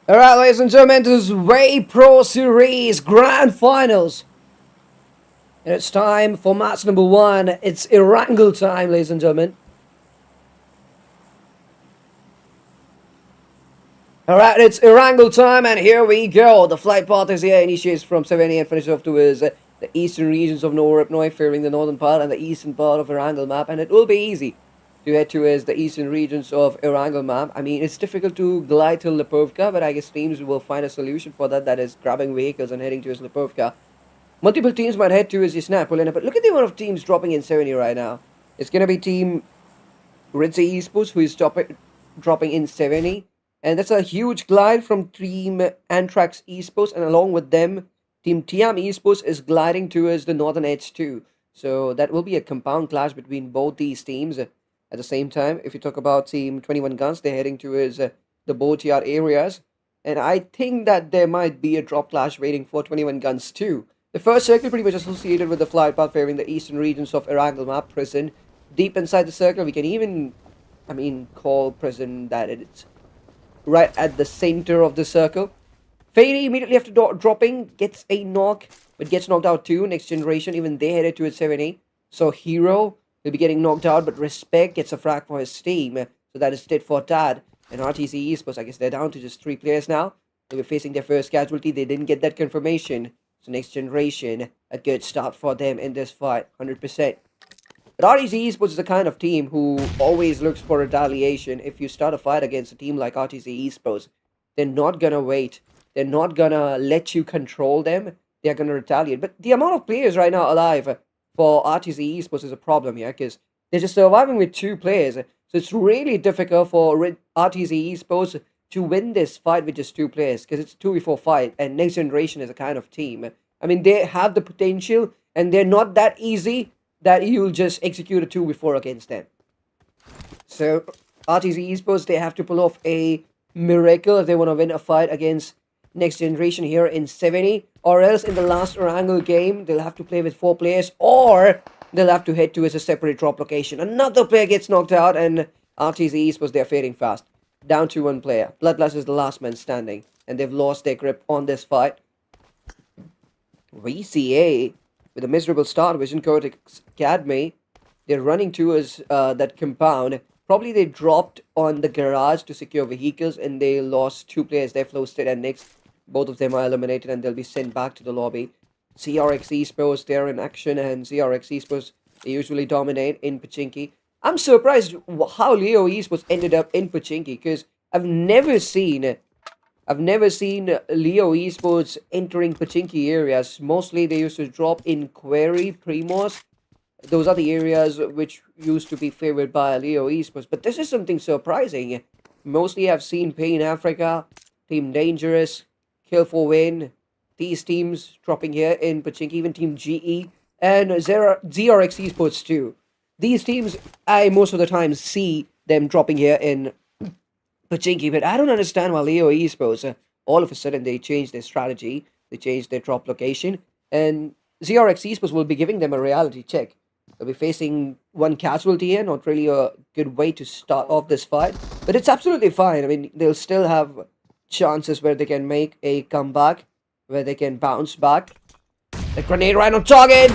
Alright, ladies and gentlemen, this is Way Pro Series Grand Finals. And it's time for match number one. It's Erangel time, ladies and gentlemen. Alright, it's Erangel time, and here we go. The flight path is here, initiates from 70 and finishes off towards the eastern regions of Norupnoi, favoring the northern part and the eastern part of Erangel map. And it will be easy to head towards the eastern regions of Erangel map. I mean, it's difficult to glide till Lipovka, but I guess teams will find a solution for that. That is grabbing vehicles and heading towards Lipovka. Multiple teams might head towards Yasnapolena, but look at the amount of teams dropping in 70 right now. It's going to be Team Ritzy Esports who is dropping in 70. And that's a huge glide from Team Antrax Esports. And along with them, Team Tiam Esports is gliding towards the northern edge too. So that will be a compound clash between both these teams. At the same time, if you talk about Team 21 Guns, they're heading towards the boatyard areas. And I think that there might be a drop clash waiting for 21 Guns too. The first circle pretty much associated with the flight path favoring the eastern regions of Erangel map prison. Deep inside the circle, we can even, call prison that it's right at the center of the circle. Fairy immediately after dropping gets a knock, but gets knocked out too. Next generation, even they headed to its 70. So Hero will be getting knocked out, but Respect gets a frag for his team. So that is dead for Tad. And RTC Esports, I guess they're down to just 3 players now. They'll be facing their first casualty. They didn't get that confirmation. So next generation, a good start for them in this fight, 100%. But RTC Esports is the kind of team who always looks for retaliation. If you start a fight against a team like RTC Esports, they're not gonna wait. They're not gonna let you control them. They're gonna retaliate. But the amount of players right now alive for RTC Esports is a problem here, because they're just surviving with 2 players. So it's really difficult for RTC Esports to win this fight with just 2 players, because it's a 2v4 fight, and Next Generation is a kind of team. I mean, they have the potential, and they're not that easy that you'll just execute a 2v4 against them. So, RTC Esports, they have to pull off a miracle if they want to win a fight against Next Generation here in 70, or else in the last Erangel game, they'll have to play with 4 players, or they'll have to head towards a separate drop location. Another player gets knocked out, and RTC Esports, they're fading fast. Down to 1 player. Bloodlust is the last man standing, and they've lost their grip on this fight. VCA, with a miserable start, Vision Cortex Academy, they're running towards that compound. Probably they dropped on the garage to secure vehicles, and they lost 2 players there, Flowstead and Nix. Both of them are eliminated, and they'll be sent back to the lobby. CRX Esports, they're in action, and CRX Esports, they usually dominate in Pachinki. I'm surprised how Leo Esports ended up in Pachinki, because I've never seen Leo Esports entering Pachinki areas. Mostly they used to drop in Query, Primos. Those are the areas which used to be favored by Leo Esports. But this is something surprising. Mostly I've seen Pain Africa, Team Dangerous, Kill for Win. These teams dropping here in Pachinki, even Team GE, and ZRX Esports too. These teams, I most of the time see them dropping here in Pachinki, but I don't understand why Leo Esports, all of a sudden they changed their strategy, they changed their drop location, and ZRX Esports will be giving them a reality check. They'll be facing 1 casualty here, not really a good way to start off this fight, but it's absolutely fine. I mean, they'll still have chances where they can make a comeback, where they can bounce back. The grenade right on target!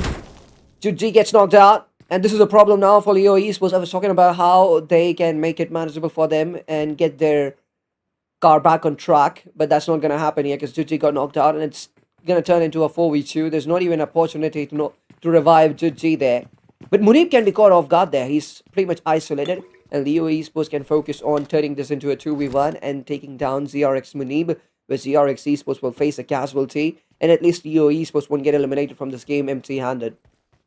Juji gets knocked out. And this is a problem now for Leo Esports. I was talking about how they can make it manageable for them and get their car back on track. But that's not going to happen here, because Juji got knocked out, and it's going to turn into a 4v2. There's not even an opportunity to revive Juji there. But Munib can be caught off guard there. He's pretty much isolated. And Leo Esports can focus on turning this into a 2v1 and taking down ZRX Munib, where ZRX Esports will face a casualty. And at least Leo Esports won't get eliminated from this game empty-handed.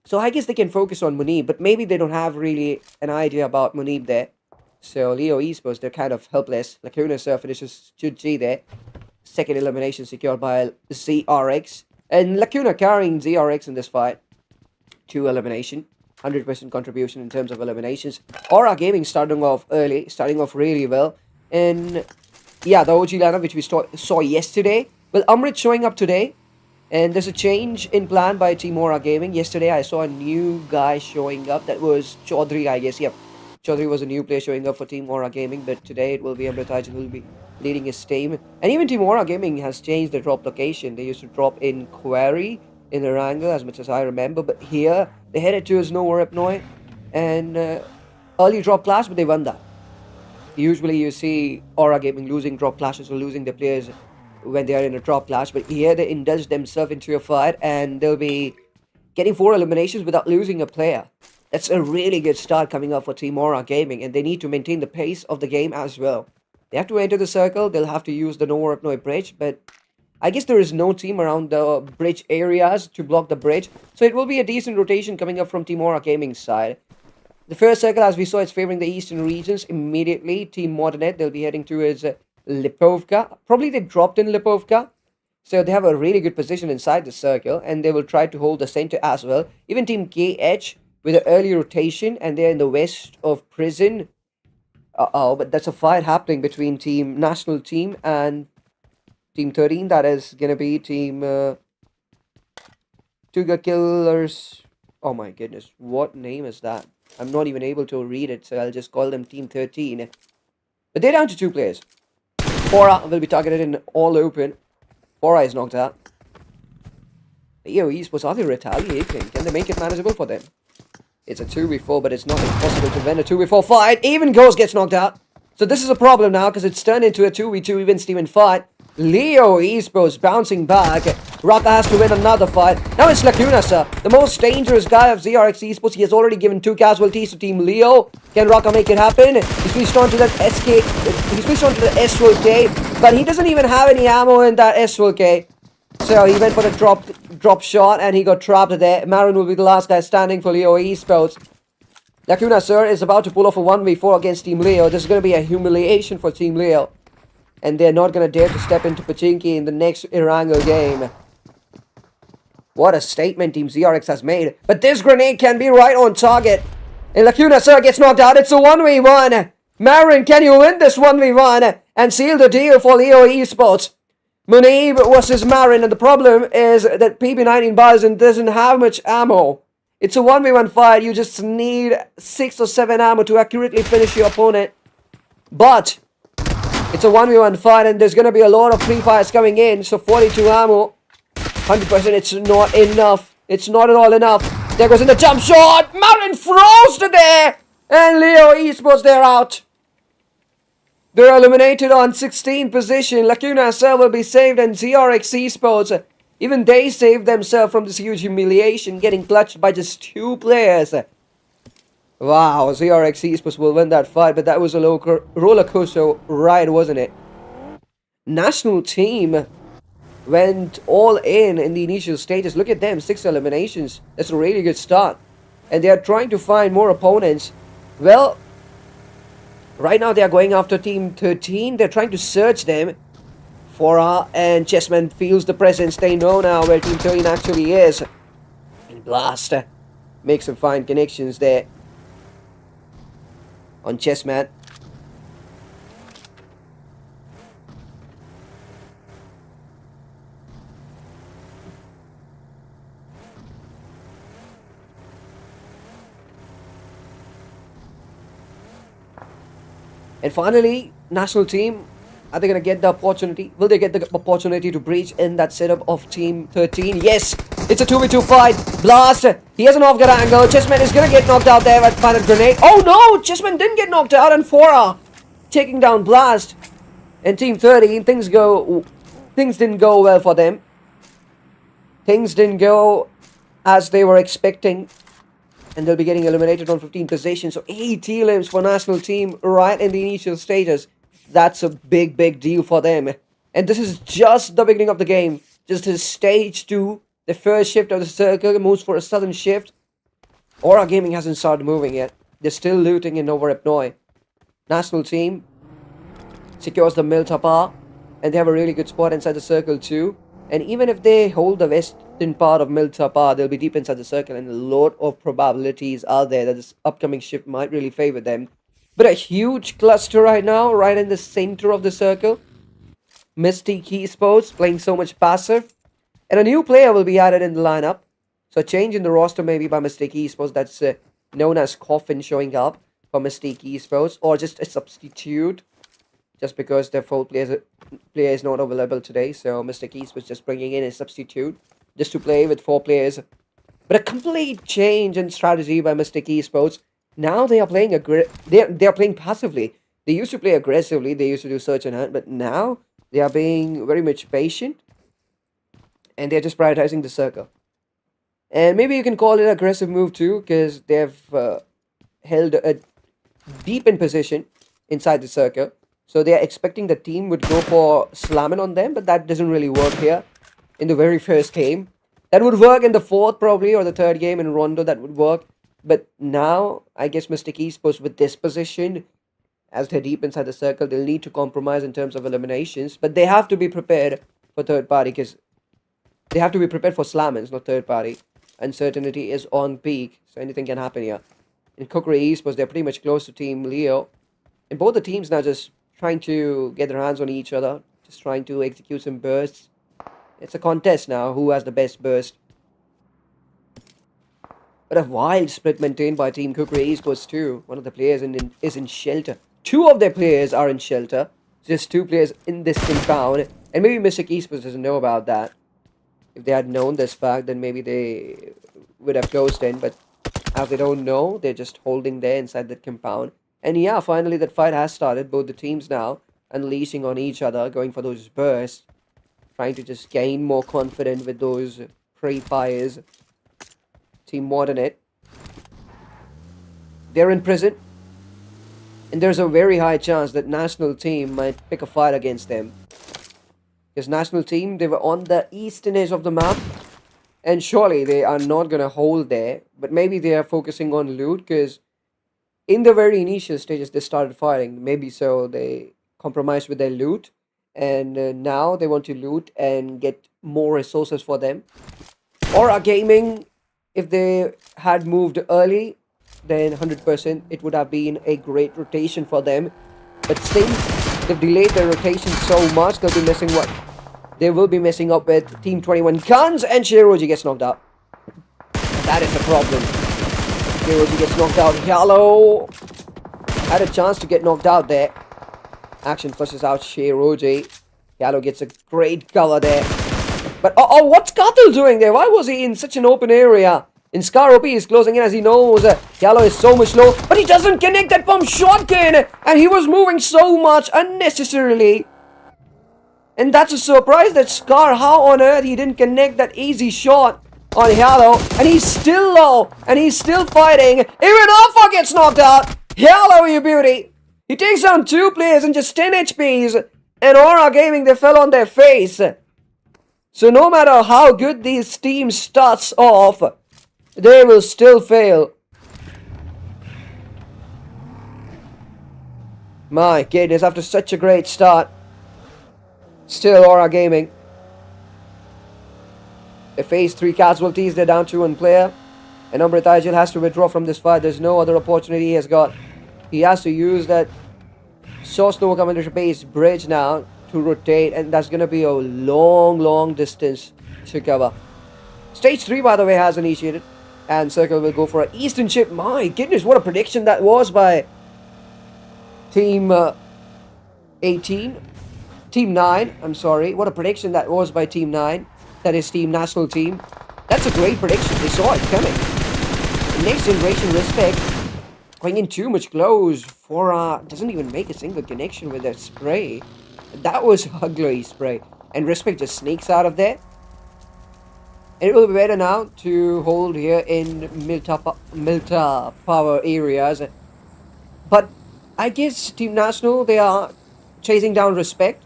So I guess they can focus on Munib, but maybe they don't have really an idea about Munib there. So Leo Esports, they're kind of helpless. Lacuna finishes Juji there. Second elimination secured by ZRX. And Lacuna carrying ZRX in this fight. 2 elimination. 100% contribution in terms of eliminations. Aura Gaming starting off early, starting off really well. And yeah, the OG lineup which we saw yesterday. Well, Amrit showing up today. And there's a change in plan by Team Aura Gaming. Yesterday, I saw a new guy showing up. That was Chaudhary, I guess. Yep. Chaudhary was a new player showing up for Team Aura Gaming. But today, it will be Amritajan who will be leading his team. And even Team Aura Gaming has changed their drop location. They used to drop in Quarry in Erangel, as much as I remember. But here, they headed towards Nowhere Upnoy. And early drop clash, but they won that. Usually you see Aura Gaming losing drop clashes or losing their players when they are in a drop clash. But here they indulge themselves into a fight and they'll be getting 4 eliminations without losing a player. That's a really good start coming up for Team Aura Gaming, and they need to maintain the pace of the game as well. They have to enter the circle, they'll have to use the Nowhere Upnoy bridge, but I guess there is no team around the bridge areas to block the bridge, so it will be a decent rotation coming up from Team Aura Gaming's side. The first circle, as we saw, is favoring the eastern regions. Immediately, Team Modernet, they'll be heading towards Lipovka. Probably they dropped in Lipovka. So they have a really good position inside the circle, and they will try to hold the center as well. Even Team KH with an early rotation, and they're in the west of Prison. But that's a fight happening between Team National Team and Team 13. That is going to be Team Tuga Killers. Oh my goodness, what name is that? I'm not even able to read it, so I'll just call them Team 13. But they're down to 2 players. Fora will be targeted in all open. Fora is knocked out. EO Esports, are they retaliating? Can they make it manageable for them? It's a 2v4, but it's not impossible to win a 2v4 fight. Even Ghost gets knocked out. So this is a problem now, because it's turned into a 2v2 even Steven fight. Leo Esports bouncing back. Raka has to win another fight. Now it's Lacuna, sir. The most dangerous guy of ZRX Esports. He has already given 2 casualties to Team Leo. Can Raka make it happen? He switched on to that SK. He switched on to the S12K. But he doesn't even have any ammo in that S12K. So he went for the drop shot and he got trapped there. Marin will be the last guy standing for Leo Esports. Lacuna, sir, is about to pull off a 1v4 against Team Leo. This is going to be a humiliation for Team Leo. And they're not going to dare to step into Pachinki in the next Erangel game. What a statement Team ZRX has made. But this grenade can be right on target. And Lacuna, sir, gets knocked out. It's a 1v1. Marin, can you win this 1v1 and seal the deal for Leo Esports? Munib versus Marin, and the problem is that PB19 Bison doesn't have much ammo. It's a 1v1 fight. You just need 6 or 7 ammo to accurately finish your opponent. But it's a 1v1 fight and there's going to be a lot of pre-fires coming in. So 42 ammo, 100%, it's not enough. It's not at all enough. There goes in the jump shot. Marin froze to there. And Leo Esports, they're out. They're eliminated on 16th position. Lacuna Cell will be saved and ZRX Esports, even they saved themselves from this huge humiliation, getting clutched by just 2 players. Wow, ZRX Esports will win that fight, but that was a roller coaster ride, wasn't it? National team went all in the initial stages. Look at them, 6 eliminations. That's a really good start. And they are trying to find more opponents. Well, right now they are going after Team 13. They're trying to search them. Fora and Chessman feels the presence. They know now where Team 13 actually is. And Blast makes some fine connections there on Chessman. And finally, national team, are they going to get the opportunity? Will they get the opportunity to breach in that setup of Team 13? Yes! It's a 2v2 fight. Blast! He has an off-guard angle. Chessman is going to get knocked out there by the grenade. Oh no! Chessman didn't get knocked out, and Fora taking down Blast. And Team 13, things didn't go well for them. Things didn't go as they were expecting. And they'll be getting eliminated on 15 positions. So 8 T-limbs for national team right in the initial stages. That's a big, big deal for them. And this is just the beginning of the game. Just as stage 2, the first shift of the circle moves for a southern shift. Aura Gaming hasn't started moving yet. They're still looting in Over Epnoi. National team secures the Miltapa. And they have a really good spot inside the circle too. And even if they hold the western part of Miltapa, they'll be deep inside the circle, and a lot of probabilities are there that this upcoming shift might really favor them. But a huge cluster right now, right in the center of the circle. Mystic Esports playing so much passive. And a new player will be added in the lineup. So a change in the roster maybe by Mystic Esports. That's known as Coffin showing up for Mystic Esports. Or just a substitute. just because their player is not available today. So Mr. Keys was just bringing in a substitute just to play with 4 players. But a complete change in strategy by Mr. Esports. Now they are playing they're playing passively. They used to play aggressively. They used to do search and hunt, but now they are being very much patient, and they're just prioritizing the circle. And maybe you can call it an aggressive move too, because they've held a deep in position inside the circle. So they are expecting the team would go for slamming on them, but that doesn't really work here in the very first game. That would work in the 4th probably, or the 3rd game in Rondo, that would work. But now, I guess Mr. Esports with this position, as they're deep inside the circle, they'll need to compromise in terms of eliminations. But they have to be prepared for third party, because they have to be prepared for slammings, not third party. Uncertainty is on peak, so anything can happen here. In Kukri Esports, they're pretty much close to Team Leo. And both the teams now just trying to get their hands on each other, just trying to execute some bursts. It's a contest now, who has the best burst. But a wild split maintained by Team Kukri Esports too. One of the players is in shelter. 2 of their players are in shelter. Just 2 players in this compound. And maybe Mr. Esports doesn't know about that. If they had known this fact, then maybe they would have closed in. But as they don't know, they're just holding there inside that compound. And yeah, finally that fight has started. Both the teams now unleashing on each other, going for those bursts. Trying to just gain more confidence with those pre-fires. Team Modernit. They're in prison. And there's a very high chance that National Team might pick a fight against them. Because National Team, they were on the eastern edge of the map. And surely they are not going to hold there. But maybe they are focusing on loot. Because in the very initial stages, they started fighting. Maybe so they compromised with their loot. And now they want to loot and get more resources for them. Aura Gaming, if they had moved early, then 100% it would have been a great rotation for them. But since they've delayed their rotation so much, they'll be missing what? They will be messing up with Team 21 Guns, and Shiroji gets knocked out. That is the problem. Shiroji gets knocked out. Hello had a chance to get knocked out there. Action flushes out Shiroji. Yalo gets a great cover there. But oh, what's Katil doing there? Why was he in such an open area? And Scar OP is closing in as he knows Yalo is so much low. But he doesn't connect that pump shotgun. And he was moving so much unnecessarily. And that's a surprise that Scar, how on earth he didn't connect that easy shot on Yalo. And he's still low. And he's still fighting. Even Alpha gets knocked out. Yalo, you beauty. He takes down 2 players in just 10 HPs. And Aura Gaming, they fell on their face. So no matter how good these teams starts off, they will still fail. My goodness, after such a great start. Still Aura Gaming. They face 3 casualties, they're down to 1 player. And Amrit Aijil has to withdraw from this fight. There's no other opportunity he has got. He has to use that Sosno Commander base bridge now to rotate, and that's gonna be a long distance to cover. Stage 3, by the way, has initiated, and Circle will go for an Eastern chip. My goodness, what a prediction that was by Team 18. Team 9, I'm sorry. What a prediction that was by Team 9. That is Team National Team. That's a great prediction. They saw it coming. Next generation Respect going in too much close. Fora doesn't even make a single connection with that spray. That was ugly spray. And Respect just sneaks out of there. And it will be better now to hold here in Milta power areas. But I guess Team National, they are chasing down Respect.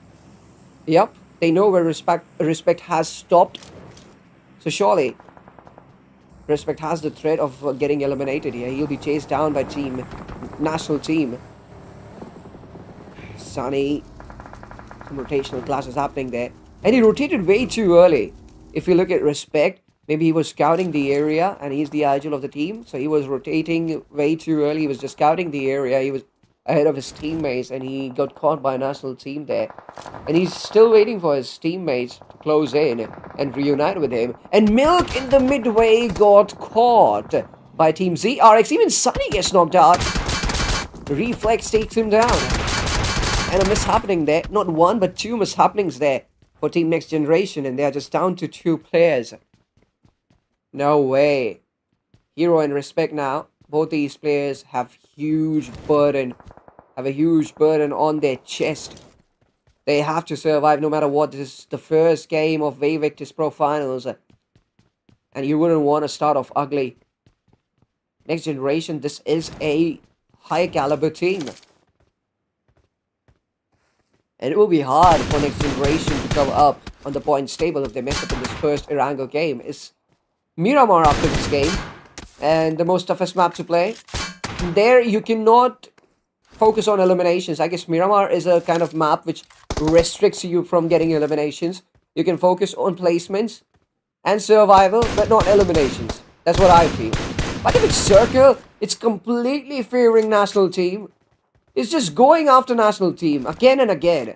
Yep, they know where Respect has stopped. So surely Respect has the threat of getting eliminated here. He'll be chased down by Team National Team. Sunny. Some rotational clashes happening there. And he rotated way too early. If you look at Respect, maybe he was scouting the area and he's the agile of the team. So he was rotating way too early. He was just scouting the area. He was ahead of his teammates and he got caught by a National Team there. And he's still waiting for his teammates to close in and reunite with him. And Milk in the midway got caught by Team ZRX. Even Sunny gets knocked out. Reflex takes him down. and a mishappening there. Not one, but two mishappenings there for Team Next Generation, and they are just down to 2 players. No way. Hero and Respect now. Both these players have a huge burden on their chest. They have to survive no matter what. This is the first game of Victus Pro Finals, and you wouldn't want to start off ugly. Next Generation, this is a high caliber team. And it will be hard for Next Generation to come up on the points table if they mess up in this first Erangel game. It's Miramar after this game, and the most toughest map to play. There you cannot focus on eliminations. I guess Miramar is a kind of map which restricts you from getting eliminations. You can focus on placements and survival, but not eliminations. That's what I feel. But if it's Circle, it's completely favoring National Team. It's just going after National Team again and again.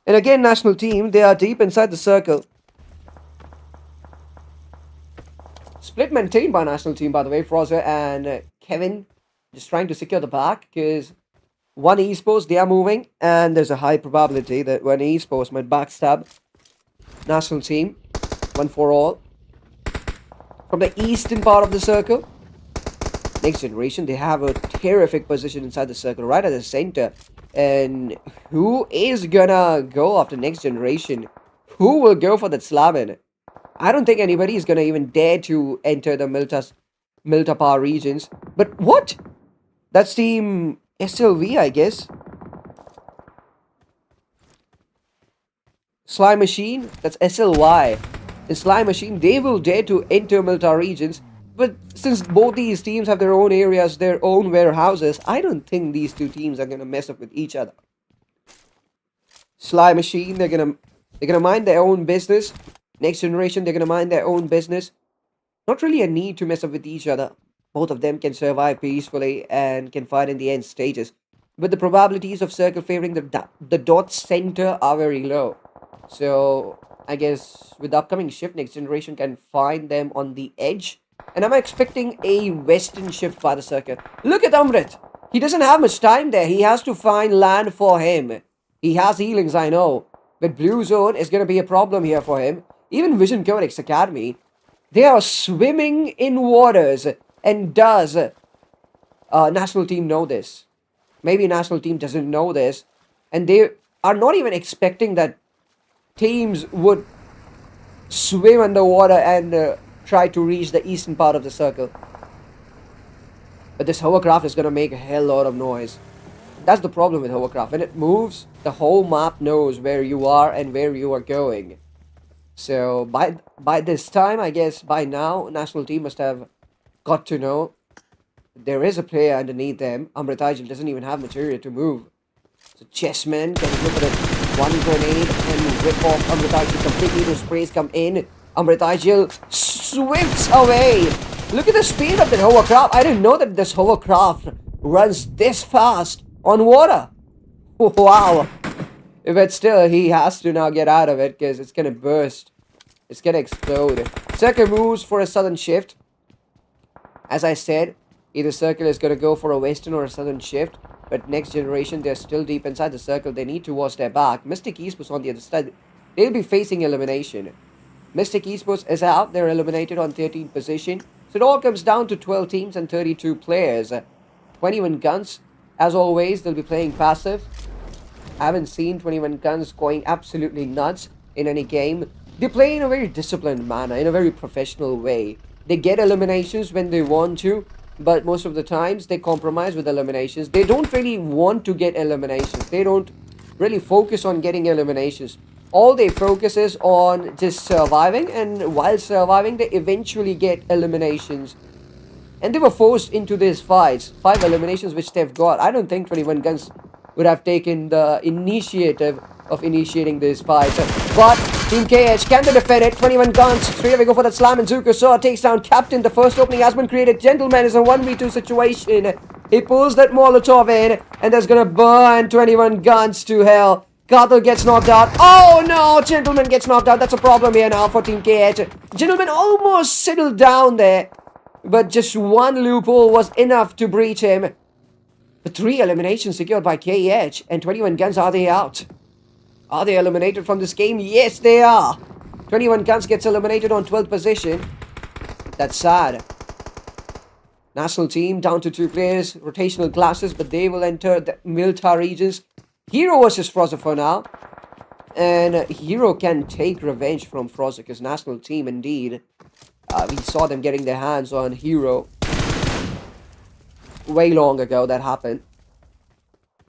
And again, National Team, they are deep inside the circle. Split maintained by National Team, by the way. Frozer and Kevin just trying to secure the back, because One Esports, they are moving, and there's a high probability that One Esports might backstab National Team. One for all. From the eastern part of the circle, Next Generation, they have a terrific position inside the circle, right at the center. And who is gonna go after Next Generation? Who will go for that slamming? I don't think anybody is gonna even dare to enter the Miltapar regions. But what? That's Team SLV, I guess. Slime Machine, that's SLY. And Slime Machine, they will dare to enter Miltar regions. But since both these teams have their own areas, their own warehouses, I don't think these two teams are gonna mess up with each other. Slime Machine, they're gonna mind their own business. Next Generation, they're gonna mind their own business. Not really a need to mess up with each other. Both of them can survive peacefully and can fight in the end stages. But the probabilities of Circle favoring the dot center are very low. So I guess with the upcoming shift, Next Generation can find them on the edge. And I'm expecting a western shift by the Circle. Look at Amrit. He doesn't have much time there. He has to find land for him. He has healings, I know. But Blue Zone is going to be a problem here for him. Even Vision Codex Academy, they are swimming in waters. And does National Team know this? Maybe National Team doesn't know this. And they are not even expecting that teams would swim underwater and try to reach the eastern part of the circle. But this hovercraft is going to make a hell lot of noise. That's the problem with hovercraft. When it moves, the whole map knows where you are and where you are going. So by this time, I guess by now, National Team must have got to know there is a player underneath them. Amrit Aijil doesn't even have material to move. So Chessman can look at it. One grenade and rip off Amrit Aijil completely. The sprays come in. Amrit Aijil swifts away. Look at the speed of that hovercraft. I didn't know that this hovercraft runs this fast on water. Wow. But still, he has to now get out of it because it's going to burst. It's going to explode. Circle moves for a southern shift. As I said, either Circle is going to go for a western or a southern shift. But Next Generation, they're still deep inside the circle. They need to watch their back. Mystic Esports on the other side, they'll be facing elimination. Mystic Esports is out. They're eliminated on 13th position. So it all comes down to 12 teams and 32 players. 21 Guns. As always, they'll be playing passive. I haven't seen 21 Guns going absolutely nuts in any game. They play in a very disciplined manner, in a very professional way. They get eliminations when they want to, but most of the times they compromise with eliminations. They don't really want to get eliminations. They don't really focus on getting eliminations. All they focus is on just surviving, and while surviving, they eventually get eliminations. And they were forced into these fights. 5 eliminations which they've got. I don't think 21 Guns would have taken the initiative of initiating these fights. But Team KH, can they defend it? 21 Guns, straight away go for that slam, and Zuko Saw takes down Captain. The first opening has been created. Gentleman is a 1v2 situation. He pulls that Molotov in, and that's gonna burn 21 Guns to hell. Cartel gets knocked out. Oh no, Gentleman gets knocked out. That's a problem here now for Team KH. Gentleman almost settled down there, but just one loophole was enough to breach him. But 3 eliminations secured by KH, and 21 guns. Are they out? Are they eliminated from this game? Yes, they are. 21 guns gets eliminated on 12th position. That's sad. National team down to 2 players, rotational classes, but they will enter the Milta regions. Hero versus Froza for now. And Hero can take revenge from Froza because national team indeed. We saw them getting their hands on Hero way long ago. That happened.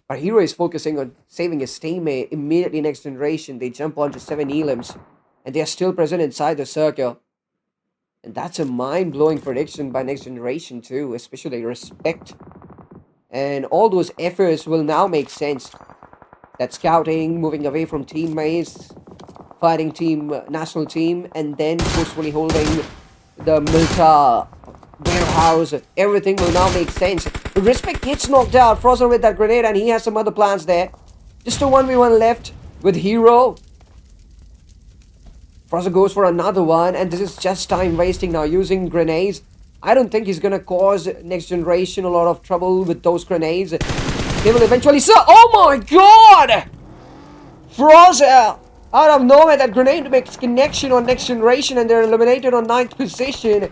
But Hero is focusing on saving his teammate immediately next generation. They jump onto 7 elims. And they are still present inside the circle. And that's a mind-blowing prediction by next generation too. Especially respect. And all those efforts will now make sense. That scouting, moving away from teammates, fighting team, national team, and then forcefully holding the Milta warehouse. Everything will now make sense. Respect gets knocked out. Frozen with that grenade, and he has some other plans there. Just a 1v1 left with Hero. Frozen goes for another one, and this is just time wasting now using grenades. I don't think he's gonna cause next generation a lot of trouble with those grenades. They will eventually oh my god! Frozen! Out of nowhere, that grenade makes connection on next generation and they're eliminated on 9th position.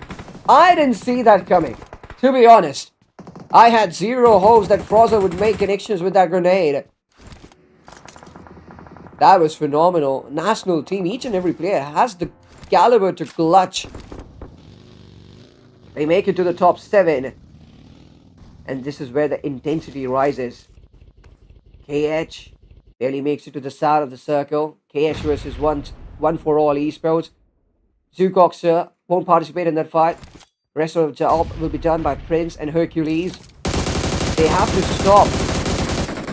I didn't see that coming, to be honest. I had zero hopes that Froza would make connections with that grenade. That was phenomenal. National team, each and every player has the caliber to clutch. They make it to the top 7. And this is where the intensity rises. KH barely makes it to the side of the circle. KH versus one for all esports. Zukoxer won't participate in that fight. Rest of the job will be done by Prince and Hercules. They have to stop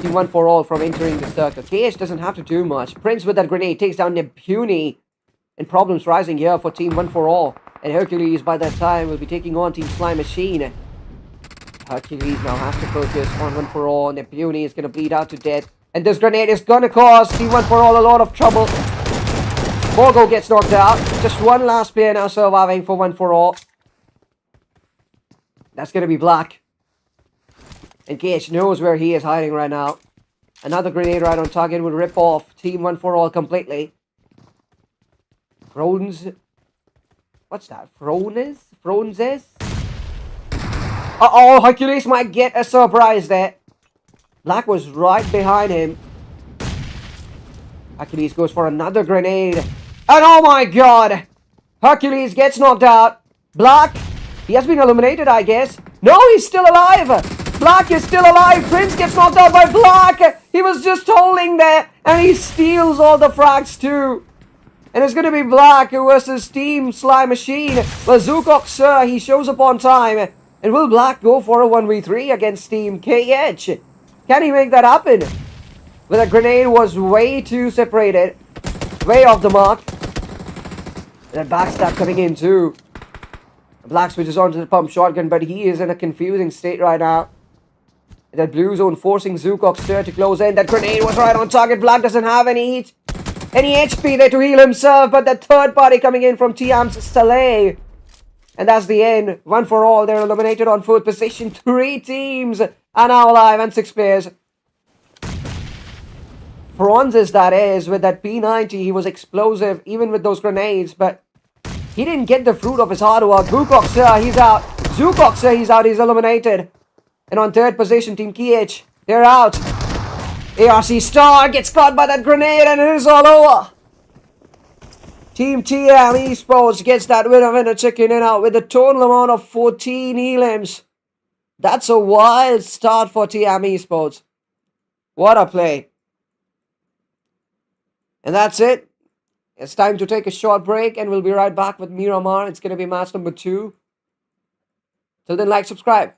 Team One for All from entering the circle. KH doesn't have to do much. Prince with that grenade takes down Neptune. And problems rising here for Team One for All. And Hercules by that time will be taking on Team Slime Machine. Hercules now has to focus on One for All. Neptune is going to bleed out to death. And this grenade is going to cause Team One for All a lot of trouble. Borgo gets knocked out. Just one last player now surviving for One for All. That's going to be Black. And KH knows where he is hiding right now. Another grenade right on target would rip off Team One for All completely. Frones. What's that? Fronzes? Uh-oh, Hercules might get a surprise there. Black was right behind him. Hercules goes for another grenade. And oh my god! Hercules gets knocked out. Black, he has been eliminated, I guess. No, he's still alive. Black is still alive. Prince gets knocked out by Black. He was just holding there. And he steals all the frags too. And it's going to be Black versus Team Slime Machine. Well, Zukok, sir, he shows up on time. And will Black go for a 1v3 against Team KH? Can he make that happen? Well, the grenade was way too separated. Way off the mark. And that backstab coming in too. Black switches onto the pump shotgun, but he is in a confusing state right now. That blue zone forcing Zukok sir to close in. That grenade was right on target. Black doesn't have any HP there to heal himself, but the third party coming in from Tiam's Saleh. And that's the end. One for all. They're eliminated on 4th position. 3 teams are now alive and 6 players. Francis, that is, with that P90, he was explosive even with those grenades, but he didn't get the fruit of his hard work. Zukoxer, he's out. Zukoxer, he's out. He's eliminated. And on 3rd position, Team KH, they're out. ARC Star gets caught by that grenade and it is all over. Team TM Esports gets that winner chicken in out with a total amount of 14 elims. That's a wild start for TM Esports. What a play. And that's it. It's time to take a short break and we'll be right back with Miramar. It's going to be match number 2. Till then, like, subscribe.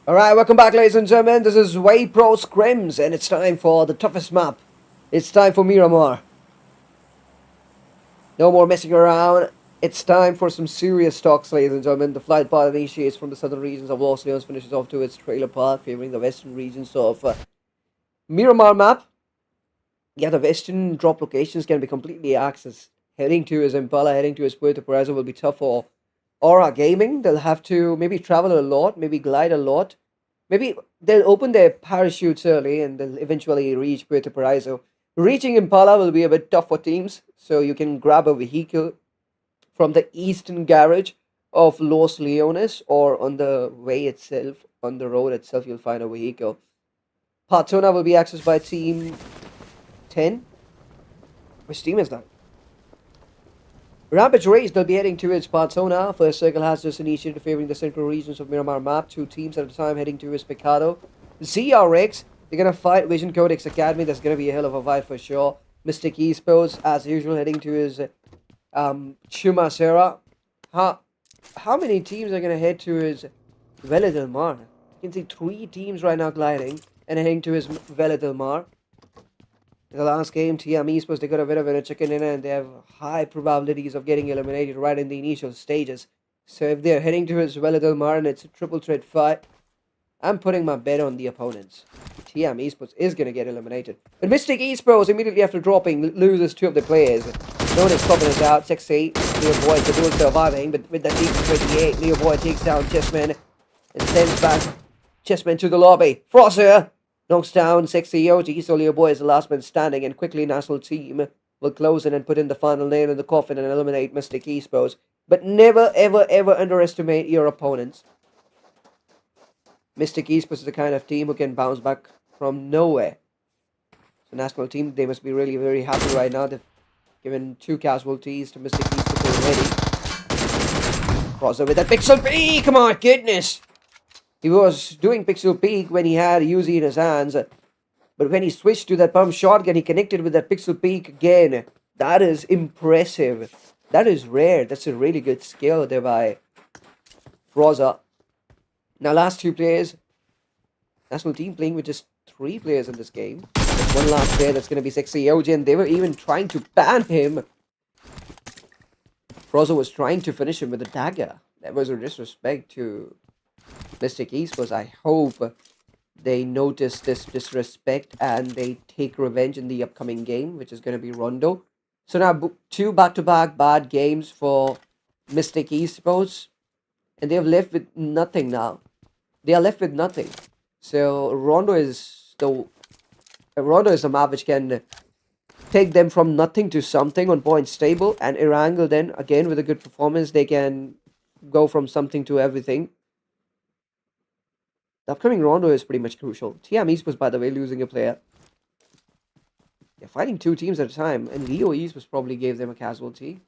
Alright, welcome back, ladies and gentlemen. This is Way Pro Scrims, and it's time for the toughest map. It's time for Miramar. No more messing around. It's time for some serious talks, ladies and gentlemen. The flight path initiates from the southern regions of Los Leones, finishes off to its trailer path, favoring the western regions of Miramar map. Yeah, the western drop locations can be completely accessed. Heading to his Impala, heading to his Puerto Paraíso will be tough for Aura Gaming. They'll have to maybe travel a lot, maybe glide a lot. Maybe they'll open their parachutes early and they'll eventually reach Puerto Paraíso. Reaching Impala will be a bit tough for teams, so you can grab a vehicle from the eastern garage of Los Leones, or on the way itself, on the road itself, you'll find a vehicle. Partona will be accessed by Team 10. Which team is that? Rampage Race, they'll be heading towards Partona. First Circle has just initiated favoring the central regions of Miramar map. 2 teams at a time heading towards Pecado. ZRX, they're going to fight Vision Codex Academy. That's going to be a hell of a fight for sure. Mystic Esports, as usual, heading to his Chumacera. How many teams are going to head to his Vela del Mar? You can see 3 teams right now gliding and heading to his Vela del Mar. In the last game, TM Esports, they got a bit of a chicken dinner and they have high probabilities of getting eliminated right in the initial stages. So if they're heading towards Vela del Mar and it's a triple threat fight, I'm putting my bet on the opponents. TM Esports is going to get eliminated. But Mystic Esports, immediately after dropping, loses 2 of the players. No one is stopping us out. 6-8. Leo Boy is still surviving, but with that DP28, Leo Boy takes down Chessman and sends back Chessman to the lobby. Frosser knocks down Sexy Yoji, so Leo Boy is the last man standing, and quickly National Team will close in and put in the final nail in the coffin and eliminate Mystic Esports. But never, ever, ever underestimate your opponents. Mystic Esports is the kind of team who can bounce back from nowhere. So National Team, they must be really very happy right now. They've given 2 casualties to Mystic Esports already. Crosser with that Pixel Peak! Come on, goodness! He was doing Pixel Peak when he had Uzi in his hands. But when he switched to that pump shotgun, he connected with that Pixel Peak again. That is impressive. That is rare. That's a really good skill there by Froza. Now, last 2 players. National Team playing with just 3 players in this game. There's one last player that's going to be Sexy Yoji, and they were even trying to ban him. Froza was trying to finish him with a dagger. That was a disrespect to Mystic Esports. I hope they notice this disrespect and they take revenge in the upcoming game, which is going to be Rondo. So now 2 back-to-back bad games for Mystic Esports, and they've left with nothing now. They are left with nothing. So Rondo is the map which can take them from nothing to something on point stable, and Erangel then again with a good performance they can go from something to everything. The upcoming Rondo is pretty much crucial. TM Esports, by the way, losing a player. They're fighting 2 teams at a time, and Leo Esports probably gave them a casualty.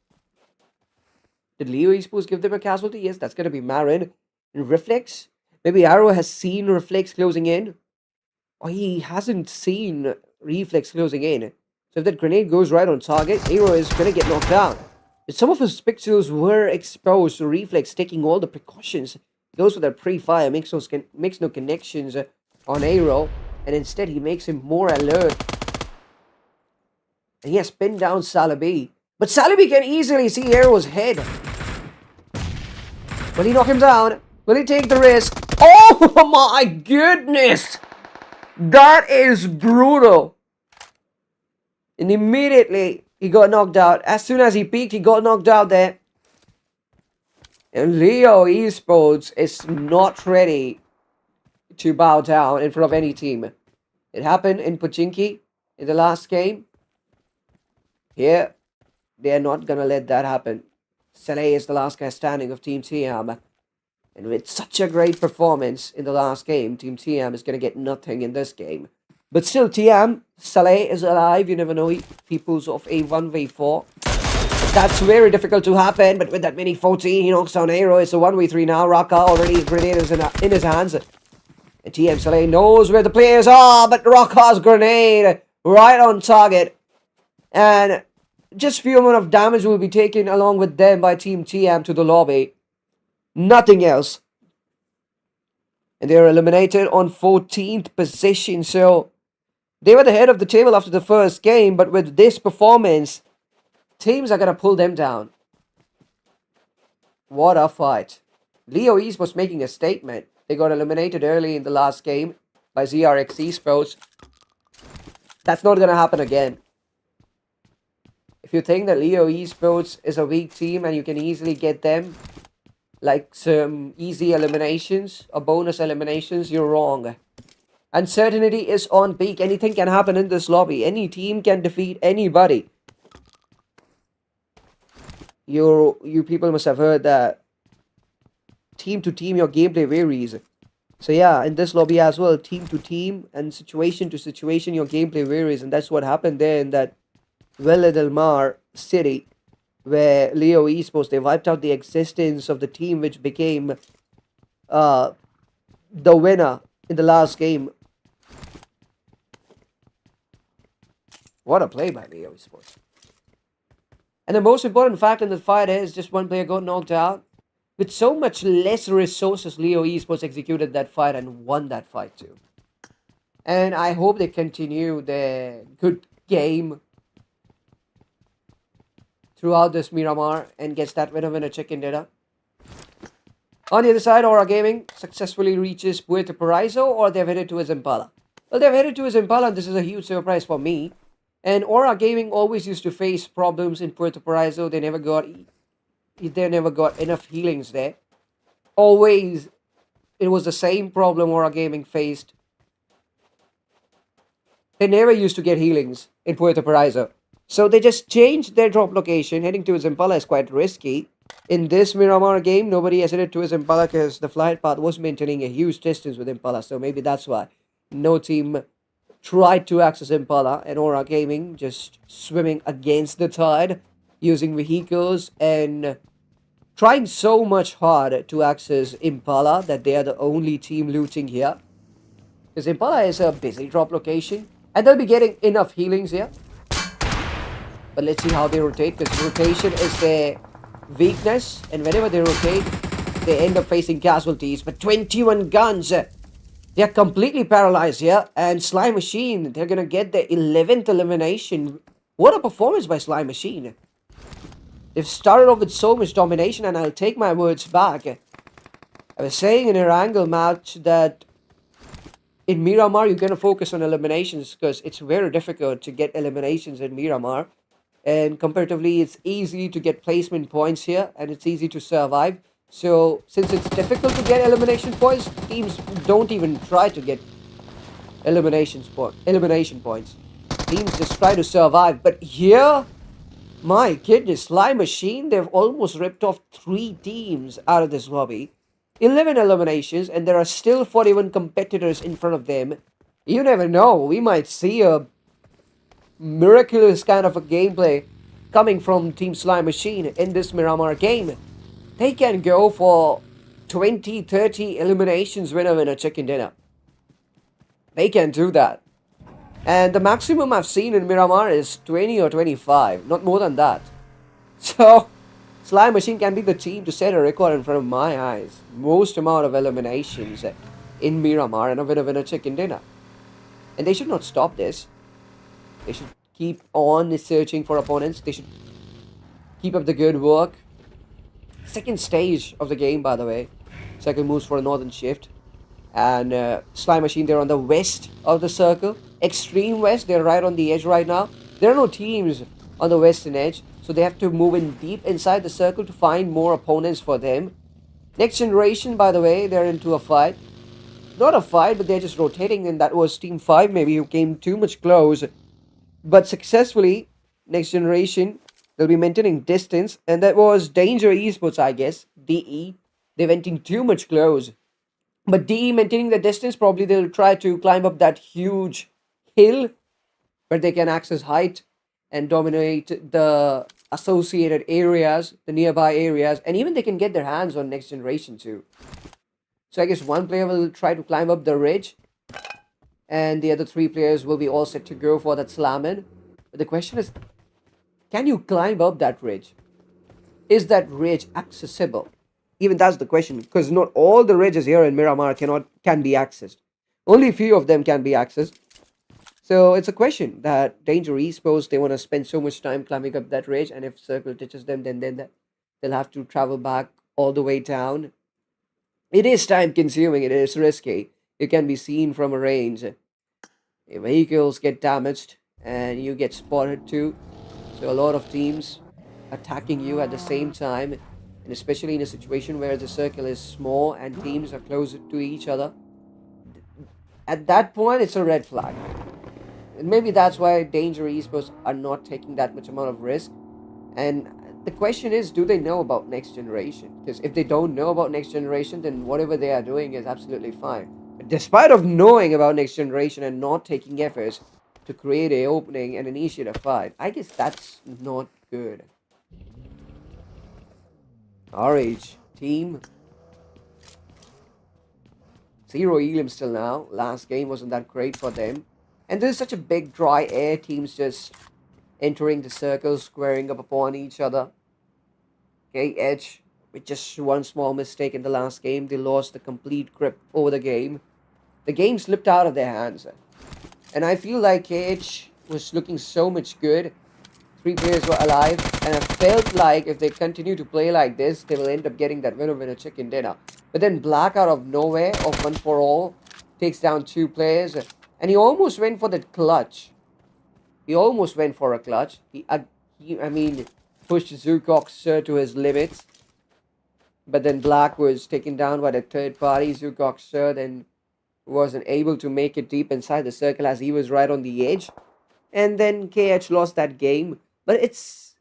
Did Leo Esports give them a casualty? Yes, that's going to be Marin. And Reflex? Maybe Arrow has seen Reflex closing in. Or he hasn't seen Reflex closing in. So if that grenade goes right on target, Arrow is going to get knocked down. But some of his pixels were exposed to Reflex, taking all the precautions. Goes for that pre-fire, makes no connections on Arrow, and instead he makes him more alert. And he has pinned down Salabi. But Salabi can easily see Arrow's head. Will he knock him down? Will he take the risk? Oh my goodness! That is brutal. And immediately he got knocked out. As soon as he peeked, he got knocked out there. And Leo Esports is not ready to bow down in front of any team. It happened in Pochinki in the last game. Here, they are not going to let that happen. Saleh is the last guy standing of Team TM. And with such a great performance in the last game, Team TM is going to get nothing in this game. But still, TM, Saleh is alive. You never know if he pulls off a 1v4. That's very difficult to happen, but with that mini 14, he knocks down Arrow. It's a 1v3 now. Raka already, his grenade is in his hands. And TM Saleh knows where the players are, but Raka's grenade right on target. And just few amount of damage will be taken along with them by Team TM to the lobby. Nothing else. and they were eliminated on 14th position. So they were the head of the table after the first game, but with this performance, teams are going to pull them down. What a fight. Leo East was making a statement. They got eliminated early in the last game by ZRX Esports. That's not going to happen again. If you think that Leo Esports is a weak team and you can easily get them like some easy eliminations or bonus eliminations, you're wrong. Uncertainty is on peak. Anything can happen in this lobby. Any team can defeat anybody. You people must have heard that team to team your gameplay varies. So yeah, in this lobby as well, team to team and situation to situation your gameplay varies, and that's what happened there in that Villa del Mar city, where Leo Esports, they wiped out the existence of the team which became the winner in the last game. What a play by Leo Esports. And the most important fact in the fight is just one player got knocked out. With so much less resources, Leo Esports executed that fight and won that fight too. And I hope they continue their good game throughout this Miramar and gets that winner chicken dinner. On the other side, Aura Gaming successfully reaches Puerto Paraiso, or they've headed to his Impala. Well, they've headed to his Impala, and this is a huge surprise for me. And Aura Gaming always used to face problems in Puerto Paraiso. They never got enough healings there. Always, it was the same problem Aura Gaming faced. They never used to get healings in Puerto Paraiso. So they just changed their drop location. Heading to his Impala is quite risky. In this Miramar game, nobody has headed to his Impala because the flight path was maintaining a huge distance with Impala. So maybe that's why no team tried to access Impala, and Aura Gaming just swimming against the tide, using vehicles and trying so much hard to access Impala that they are the only team looting here. Because Impala is a busy drop location, and they'll be getting enough healings here. But let's see how they rotate, because rotation is their weakness, and whenever they rotate, they end up facing casualties. But 21 guns, they're completely paralyzed here, and Slime Machine, they're gonna get their 11th elimination. What a performance by Slime Machine. They've started off with so much domination, and I'll take my words back. I was saying in Erangel match that in Miramar, you're gonna focus on eliminations because it's very difficult to get eliminations in Miramar. And comparatively, it's easy to get placement points here, and it's easy to survive. So, since it's difficult to get elimination points, teams don't even try to get elimination points. Teams just try to survive. But here, my goodness, Slime Machine, they've almost ripped off 3 teams out of this lobby. 11 eliminations, and there are still 41 competitors in front of them. You never know, we might see a miraculous kind of a gameplay coming from Team Slime Machine in this Miramar game. They can go for 20, 30 eliminations winner chicken dinner. They can do that. And the maximum I've seen in Miramar is 20 or 25, not more than that. So, Slime Machine can be the team to set a record in front of my eyes. Most amount of eliminations in Miramar and a winner chicken dinner. And they should not stop this. They should keep on searching for opponents. They should keep up the good work. Second stage of the game, by the way. Second moves for a northern shift. And Slime Machine, they're on the west of the circle. Extreme west, they're right on the edge right now. There are no teams on the western edge, so they have to move in deep inside the circle to find more opponents for them. Next generation, by the way, they're into a fight. Not a fight, but they're just rotating, and that was Team 5 maybe, who came too much close. But successfully, next generation, they'll be maintaining distance, and that was Danger Esports, I guess, DE. They went in too much close. But DE maintaining the distance, probably they'll try to climb up that huge hill where they can access height and dominate the associated areas, the nearby areas, and even they can get their hands on next generation too. So I guess one player will try to climb up the ridge, and the other 3 players will be all set to go for that slam in. But the question is, can you climb up that ridge? Is that ridge accessible? Even that's the question, because not all the ridges here in Miramar can be accessed. Only a few of them can be accessed. So it's a question that Danger Esports, they want to spend so much time climbing up that ridge, and if Circle ditches them, then they'll have to travel back all the way down. It is time consuming, it is risky. It can be seen from a range. If vehicles get damaged and you get spotted too. So a lot of teams attacking you at the same time, and especially in a situation where the circle is small and teams are closer to each other. At that point, it's a red flag. And maybe that's why Danger Esports are not taking that much amount of risk. And the question is, do they know about next generation? Because if they don't know about next generation, then whatever they are doing is absolutely fine. But despite of knowing about next generation and not taking efforts to create a opening and initiate a fight, I guess that's not good. RH team 0 elims till now. Last game wasn't that great for them. And there's such a big dry air, teams just entering the circle, squaring up upon each other. Okay, Edge, with just one small mistake in the last game, they lost the complete grip over the game. The game slipped out of their hands. And I feel like KH was looking so much good. 3 players were alive, and I felt like if they continue to play like this, they will end up getting that winner chicken dinner. But then Black out of nowhere, of one for all, takes down 2 players, and he almost went for the clutch. He almost went for a clutch. He pushed Zukok to his limits. But then Black was taken down by the third party. Zukok then wasn't able to make it deep inside the circle as he was right on the edge. And then KH lost that game. But it's,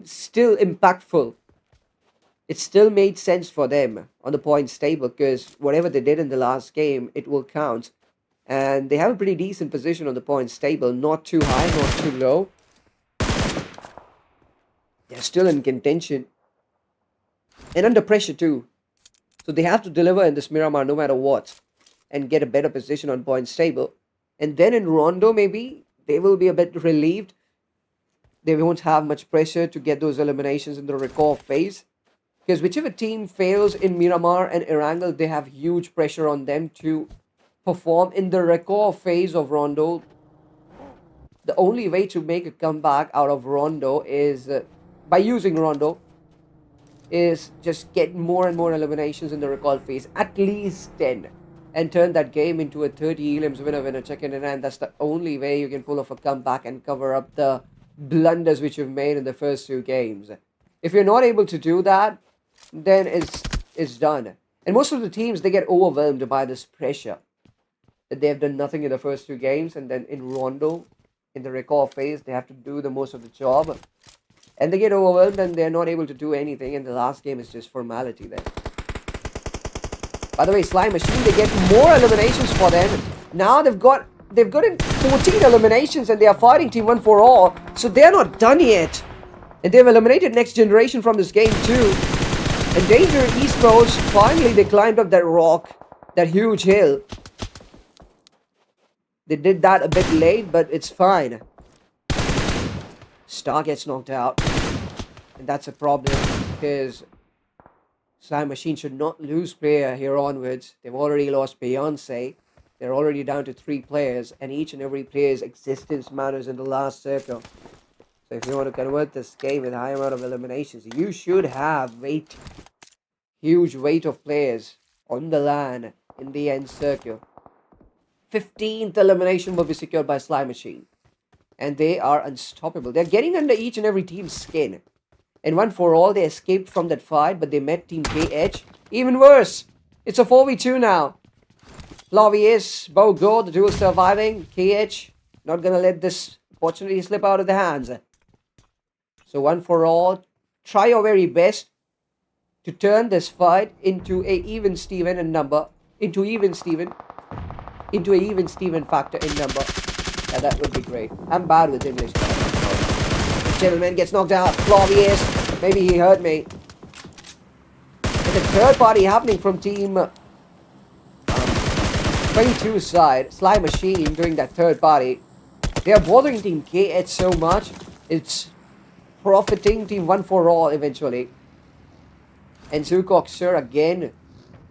still impactful. It still made sense for them on the points table because whatever they did in the last game, it will count. And they have a pretty decent position on the points table. Not too high, not too low. They're still in contention. And under pressure too. So they have to deliver in this Miramar no matter what. And get a better position on points table. And then in Rondo maybe, they will be a bit relieved. They won't have much pressure to get those eliminations in the recall phase. Because whichever team fails in Miramar and Erangel, they have huge pressure on them to perform in the recall phase of Rondo. The only way to make a comeback out of Rondo is, by using Rondo, is just get more and more eliminations in the recall phase. At least 10. And turn that game into a 30 elims winner chicken dinner. And that's the only way you can pull off a comeback and cover up the blunders which you've made in the first 2 games. If you're not able to do that, then it's done. And most of the teams, they get overwhelmed by this pressure. That they have done nothing in the first 2 games. And then in Rondo, in the recall phase, they have to do the most of the job. And they get overwhelmed and they're not able to do anything. And the last game is just formality then. By the way, Slime Machine, they get more eliminations for them. Now they've gotten 14 eliminations and they are fighting Team 1 for all. So they're not done yet. And they've eliminated Next Generation from this game too. And Danger Esports, finally they climbed up that rock, that huge hill. They did that a bit late, but it's fine. Star gets knocked out. And that's a problem because Slime Machine should not lose player here onwards. They've already lost Beyonce. They're already down to 3 players, and each and every player's existence matters in the last circle. So if you want to convert this game with a high amount of eliminations, you should have huge weight of players on the LAN in the end circle. 15th elimination will be secured by Slime Machine. And they are unstoppable. They're getting under each and every team's skin. And 1 for all, they escaped from that fight, but they met Team KH. Even worse, it's a 4v2 now. Flavius, Bogo, the duo surviving. KH, not gonna let this opportunity slip out of their hands. So 1 for all, try your very best to turn this fight into a even Steven in number. Into a even Steven factor in number. Yeah, that would be great. I'm bad with English. Gentleman gets knocked out. Flavius, maybe he hurt me. And the third party happening from Team 22 side. Slime Machine doing that third party. They are bothering Team KH so much. It's profiting Team 1 for all eventually. And Zukokser again,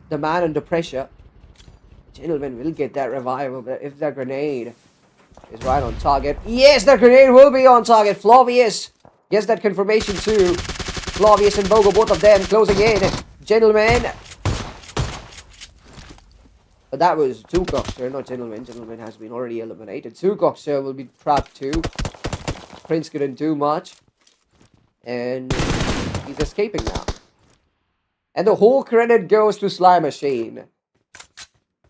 the man under pressure. Gentleman will get that revival, but if that grenade is right on target. Yes, that grenade will be on target. Flavius gets that confirmation too. Flavius and Bogo, both of them closing in. Gentleman. But that was Zukokser, not Gentleman. Gentleman has been already eliminated. Zukokser will be trapped too. Prince couldn't do much. And he's escaping now. And the whole credit goes to Slime Machine.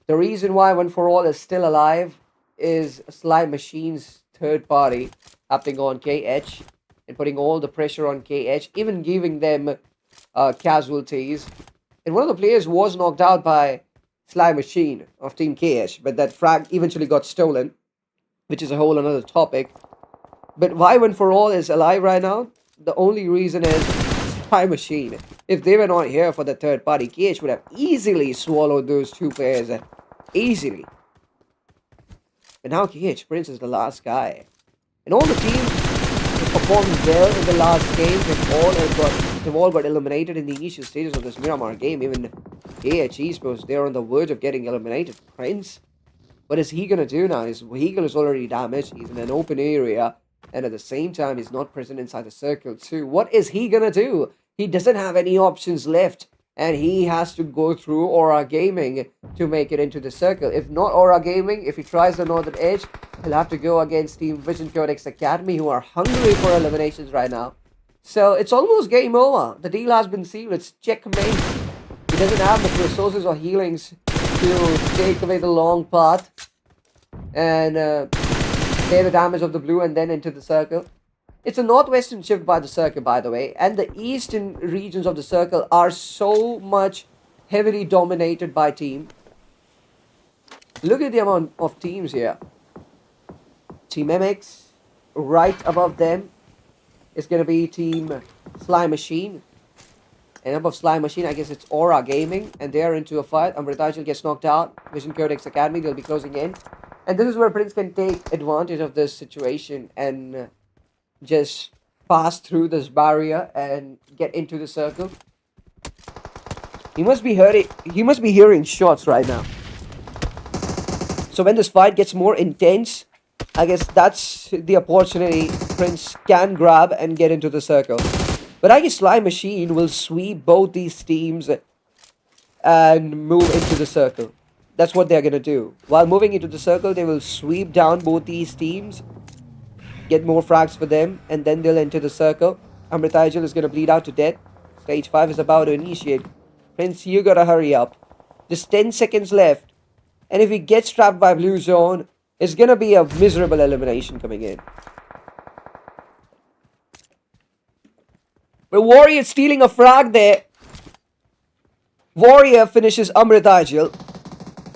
The reason why One For All is still alive is Slime Machine's third party happening on KH and putting all the pressure on KH, even giving them casualties. And one of the players was knocked out by Slime Machine of Team KH, but that frag eventually got stolen, which is a whole another topic. But why One For All is alive right now? The only reason is Slime Machine. If they were not here for the third party, KH would have easily swallowed those two players. Easily. But now KH Prince is the last guy. And all the teams that performed well in the last game, they've all got eliminated in the initial stages of this Miramar game. Even KH Esports, they're on the verge of getting eliminated. Prince, what is he gonna do now? His vehicle is already damaged. He's in an open area. And at the same time, he's not present inside the circle too. What is he gonna do? He doesn't have any options left. And he has to go through Aura Gaming to make it into the circle. If not Aura Gaming, if he tries the Northern Edge, he'll have to go against Team Vision Codex Academy, who are hungry for eliminations right now. So it's almost game over. The deal has been sealed. It's checkmate. He doesn't have the resources or healings to take away the long path and clear the damage of the blue and then into the circle. It's a northwestern shift by the circle, by the way, and the eastern regions of the circle are so much heavily dominated by team. Look at the amount of teams here. Team MX, right above them is going to be Team Slime Machine. And above Slime Machine, I guess it's Aura Gaming, and they're into a fight. Amritajal gets knocked out. Vision Codex Academy, they'll be closing in. And this is where Prince can take advantage of this situation and just pass through this barrier and get into the circle. He must be hearing shots right now. So when this fight gets more intense, I guess that's the opportunity Prince can grab and get into the circle. But I guess Slime Machine will sweep both these teams and move into the circle. That's what they're gonna do. While moving into the circle, they will sweep down both these teams, get more frags for them, and then they'll enter the circle. Amritajal is going to bleed out to death. Stage 5 is about to initiate. Prince, you gotta hurry up. Just 10 seconds left. And if he gets trapped by blue zone, it's going to be a miserable elimination coming in. But Warrior stealing a frag there. Warrior finishes Amritajal.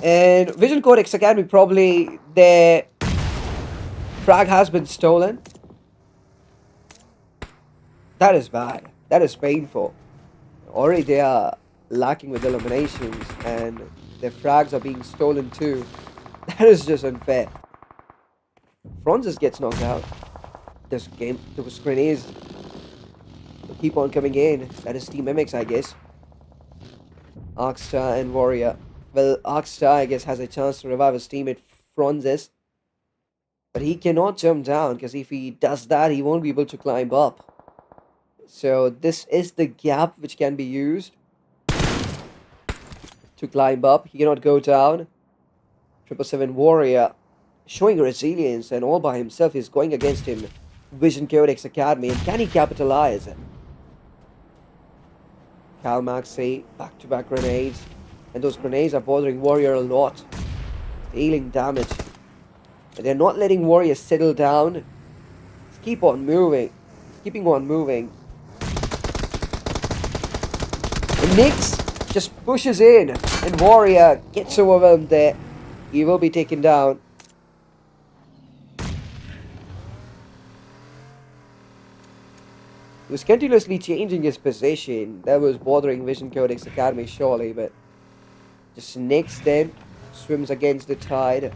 And Vision Codex Academy, probably their frag has been stolen. That is bad. That is painful. Already they are lacking with eliminations and their frags are being stolen too. That is just unfair. Francis gets knocked out. This game, those grenades keep on coming in. That is Team MX, I guess. Arkstar and Warrior. Well, Arkstar, I guess, has a chance to revive his teammate Francis. But he cannot jump down, because if he does that, he won't be able to climb up. So this is the gap which can be used to climb up. He cannot go down. 777 Warrior showing resilience, and all by himself is going against him. Vision Codex Academy, and can he capitalize? Kalmaxi, back-to-back grenades. And those grenades are bothering Warrior a lot. Dealing damage. But they're not letting Warrior settle down. Just keep on moving. Just keeping on moving. And Nix just pushes in. And Warrior gets overwhelmed there. He will be taken down. He was continuously changing his position. That was bothering Vision Codex Academy surely, but just Nix then swims against the tide.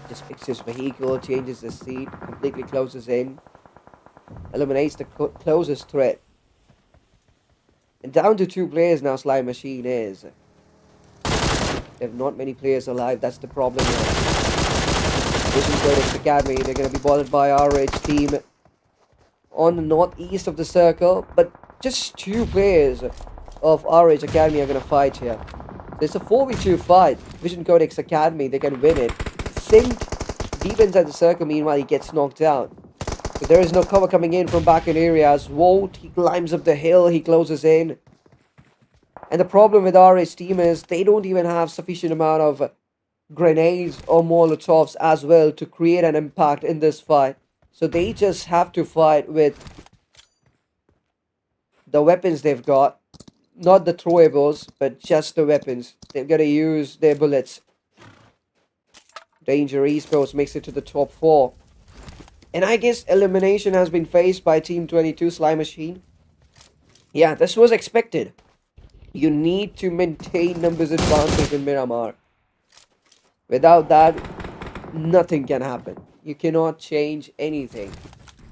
Just picks his vehicle, changes the seat, completely closes in. Eliminates the closest threat. And down to 2 players now, Slime Machine is. They have not many players alive. That's the problem here. Vision Codex Academy, they're going to be bothered by our RH team on the northeast of the circle. But just 2 players of RH Academy are going to fight here. So it's a 4v2 fight. Vision Codex Academy, they can win it. Sink deep inside the circle, meanwhile he gets knocked out. So there is no cover coming in from back in areas. Volt, he climbs up the hill, he closes in. And the problem with RH team is they don't even have sufficient amount of grenades or molotovs as well to create an impact in this fight. So they just have to fight with the weapons they've got. Not the throwables, but just the weapons. They've got to use their bullets. Danger Esports makes it to the top 4. And I guess elimination has been faced by Team 22 Slime Machine. Yeah, this was expected. You need to maintain numbers advantage in Miramar. Without that, nothing can happen. You cannot change anything.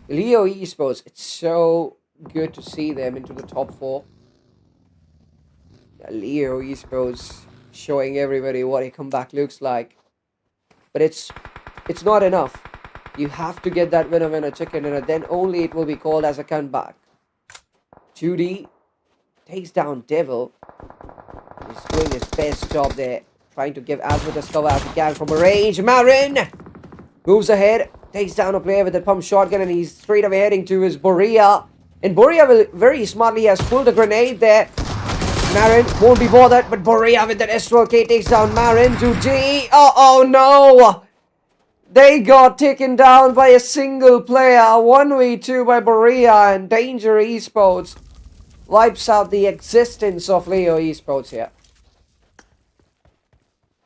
Leo Esports, it's so good to see them into the top 4. Yeah, Leo Esports showing everybody what a comeback looks like. But it's not enough. You have to get that winner chicken dinner, then only it will be called as a comeback. 2D takes down Devil. He's doing his best job there, trying to give as much as cover as he can from a range. Marin moves ahead, takes down a player with a pump shotgun, and he's straight away heading to his Borea. And Borea will very smartly has pulled a grenade there. Marin won't be bothered, but Borea with that SRK takes down Marin to D. Oh no! They got taken down by a single player. 1v2 by Borea, and Danger Esports wipes out the existence of Leo Esports here.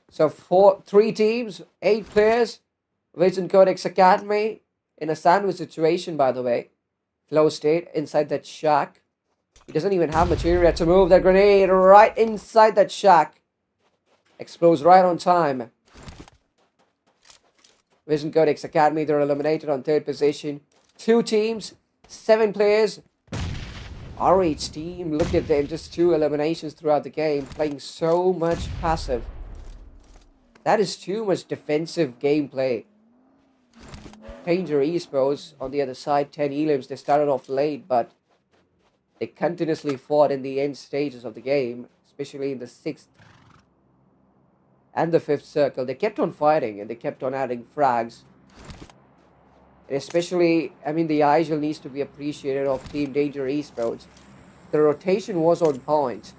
So 3 teams, 8 players. Vision Codex Academy in a sandwich situation, by the way. Flow state inside that shack. He doesn't even have materia to move that grenade right inside that shack. Explodes right on time. Vision Codex Academy, they're eliminated on 3rd position. 2 teams, 7 players. RH team, look at them, just 2 eliminations throughout the game, playing so much passive. That is too much defensive gameplay. Danger Esports on the other side, 10 elims. They started off late, but they continuously fought in the end stages of the game, especially in the 6th and the 5th circle. They kept on fighting and they kept on adding frags. And especially, I mean, the Erangel needs to be appreciated of Team Danger Esports. The rotation was on point.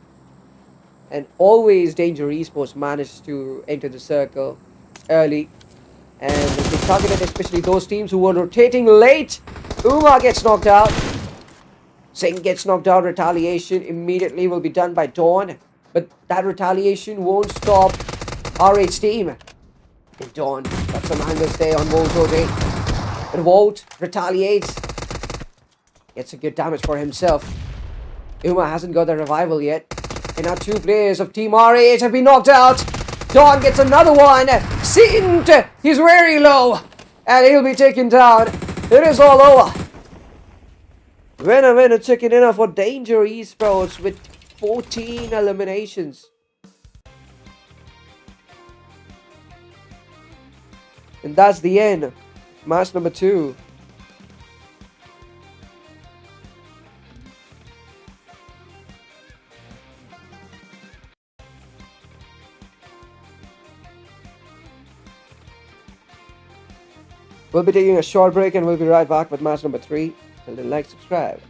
And always Danger Esports managed to enter the circle early. And they targeted especially those teams who were rotating late. Uma gets knocked out. Singh gets knocked out. Retaliation immediately will be done by Dawn. But that retaliation won't stop RH team. And Dawn got some angles there on Volt rotate. But Volt retaliates. Gets a good damage for himself. Uma hasn't got the revival yet. And now 2 players of Team RH have been knocked out. Dawn gets another one. Sint, he's very low. And he'll be taken down. It is all over. Winner chicken dinner for Danger Esports with 14 eliminations. And that's the end. Match number 2. We'll be taking a short break and we'll be right back with match number 3. Till then, like, subscribe.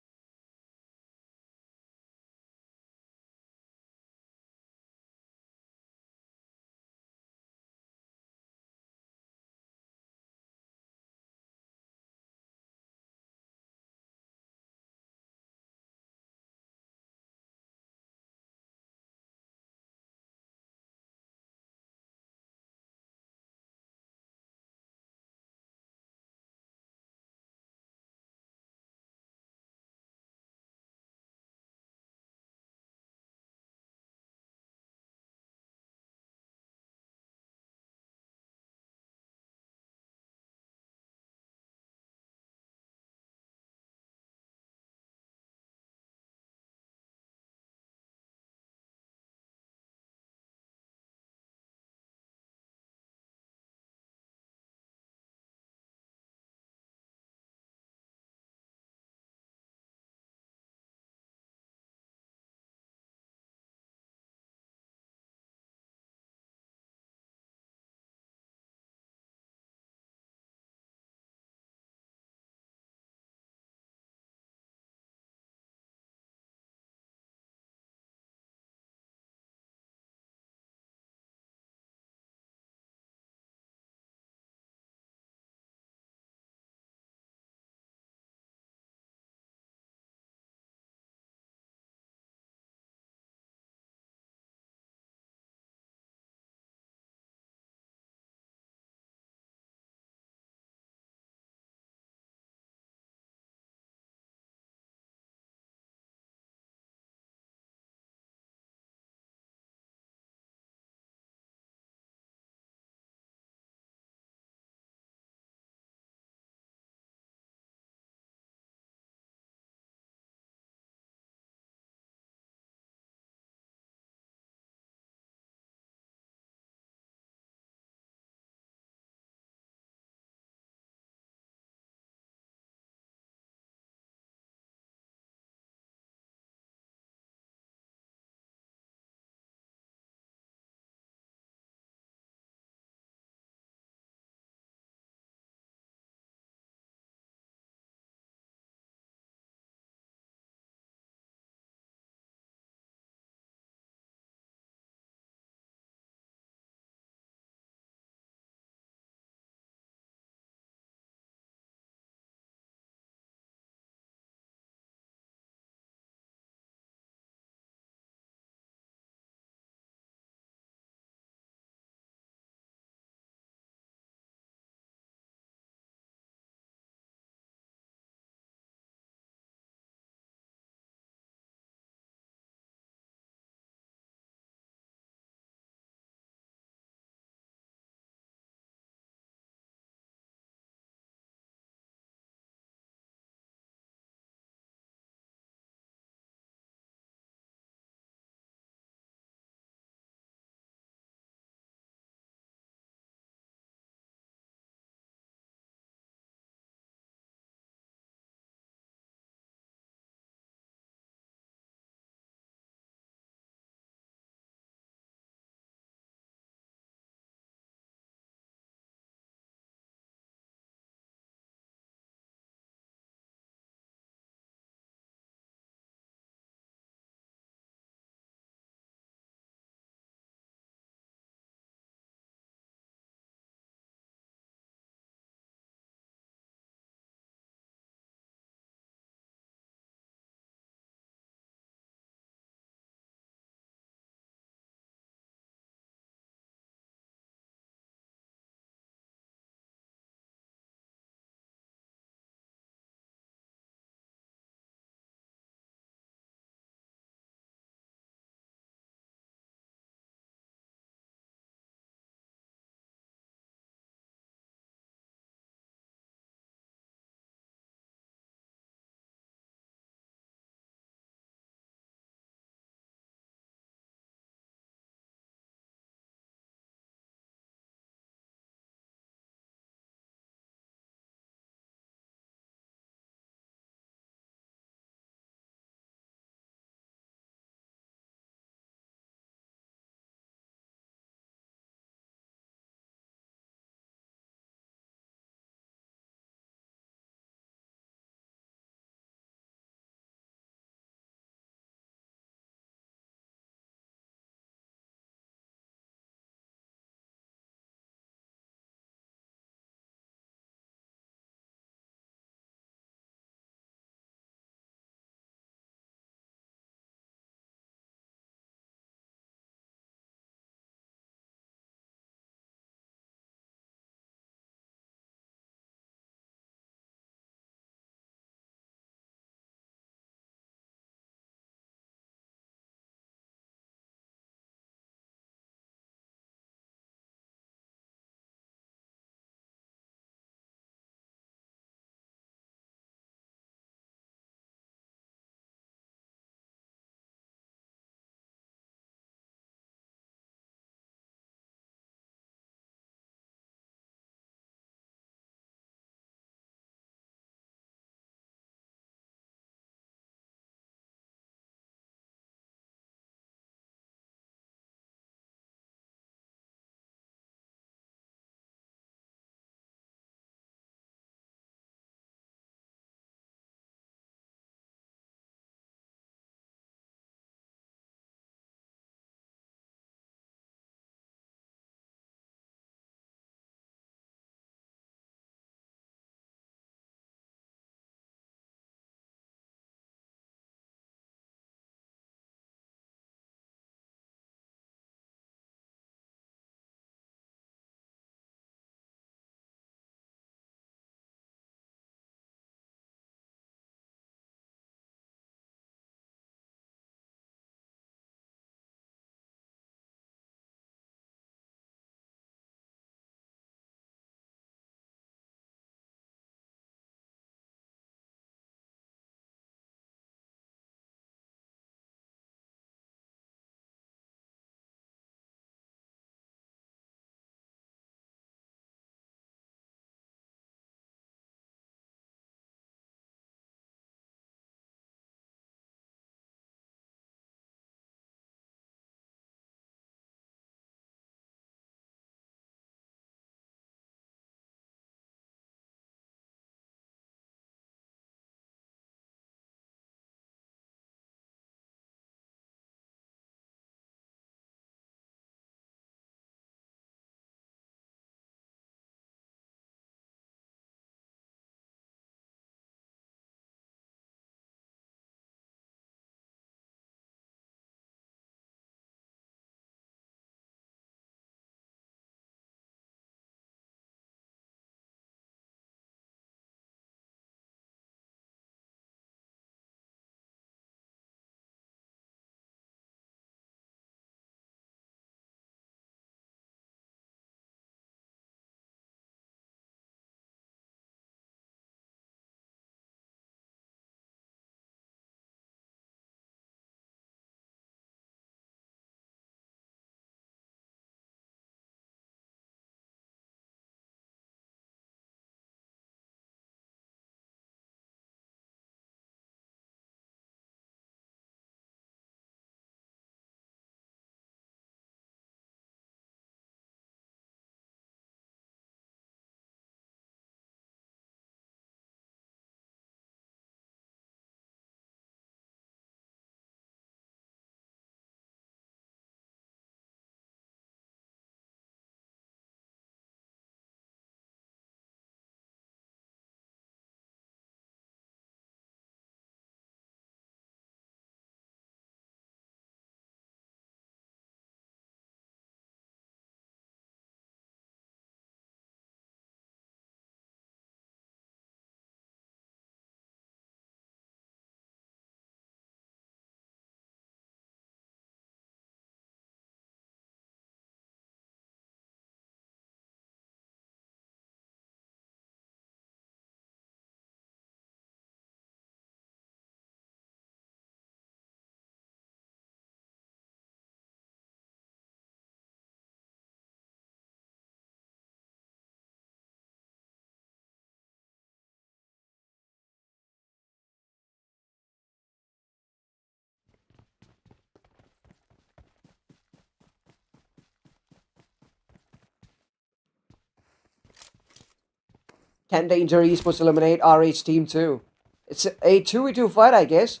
Can Danger Esports eliminate RH Team 2? It's a 2v2 fight, I guess.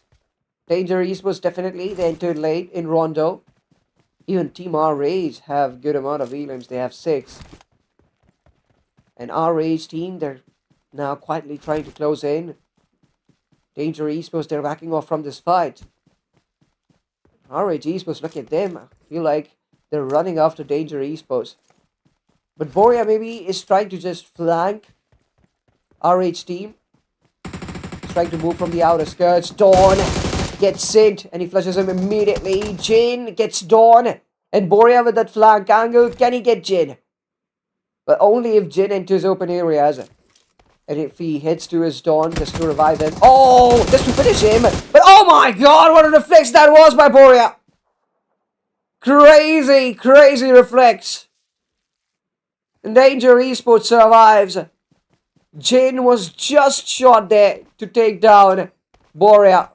Danger Esports definitely. They entered late in Rondo. Even Team RH have good amount of elims. They have 6. And RH Team, they're now quietly trying to close in. Danger Esports, they're backing off from this fight. RH Esports, look at them. I feel like they're running after Danger Esports. But Boria maybe is trying to just flank RH Team. He's trying to move from the outer skirts. Dawn gets Sid and he flushes him immediately. Jin gets Dawn. And Boria with that flank angle. Can he get Jin? But only if Jin enters open areas. And if he heads to his Dawn just to revive him. Oh, just to finish him. But oh my god, what a reflex that was by Boria. Crazy, crazy reflex. Danger Esports survives. Jin was just shot there to take down Boria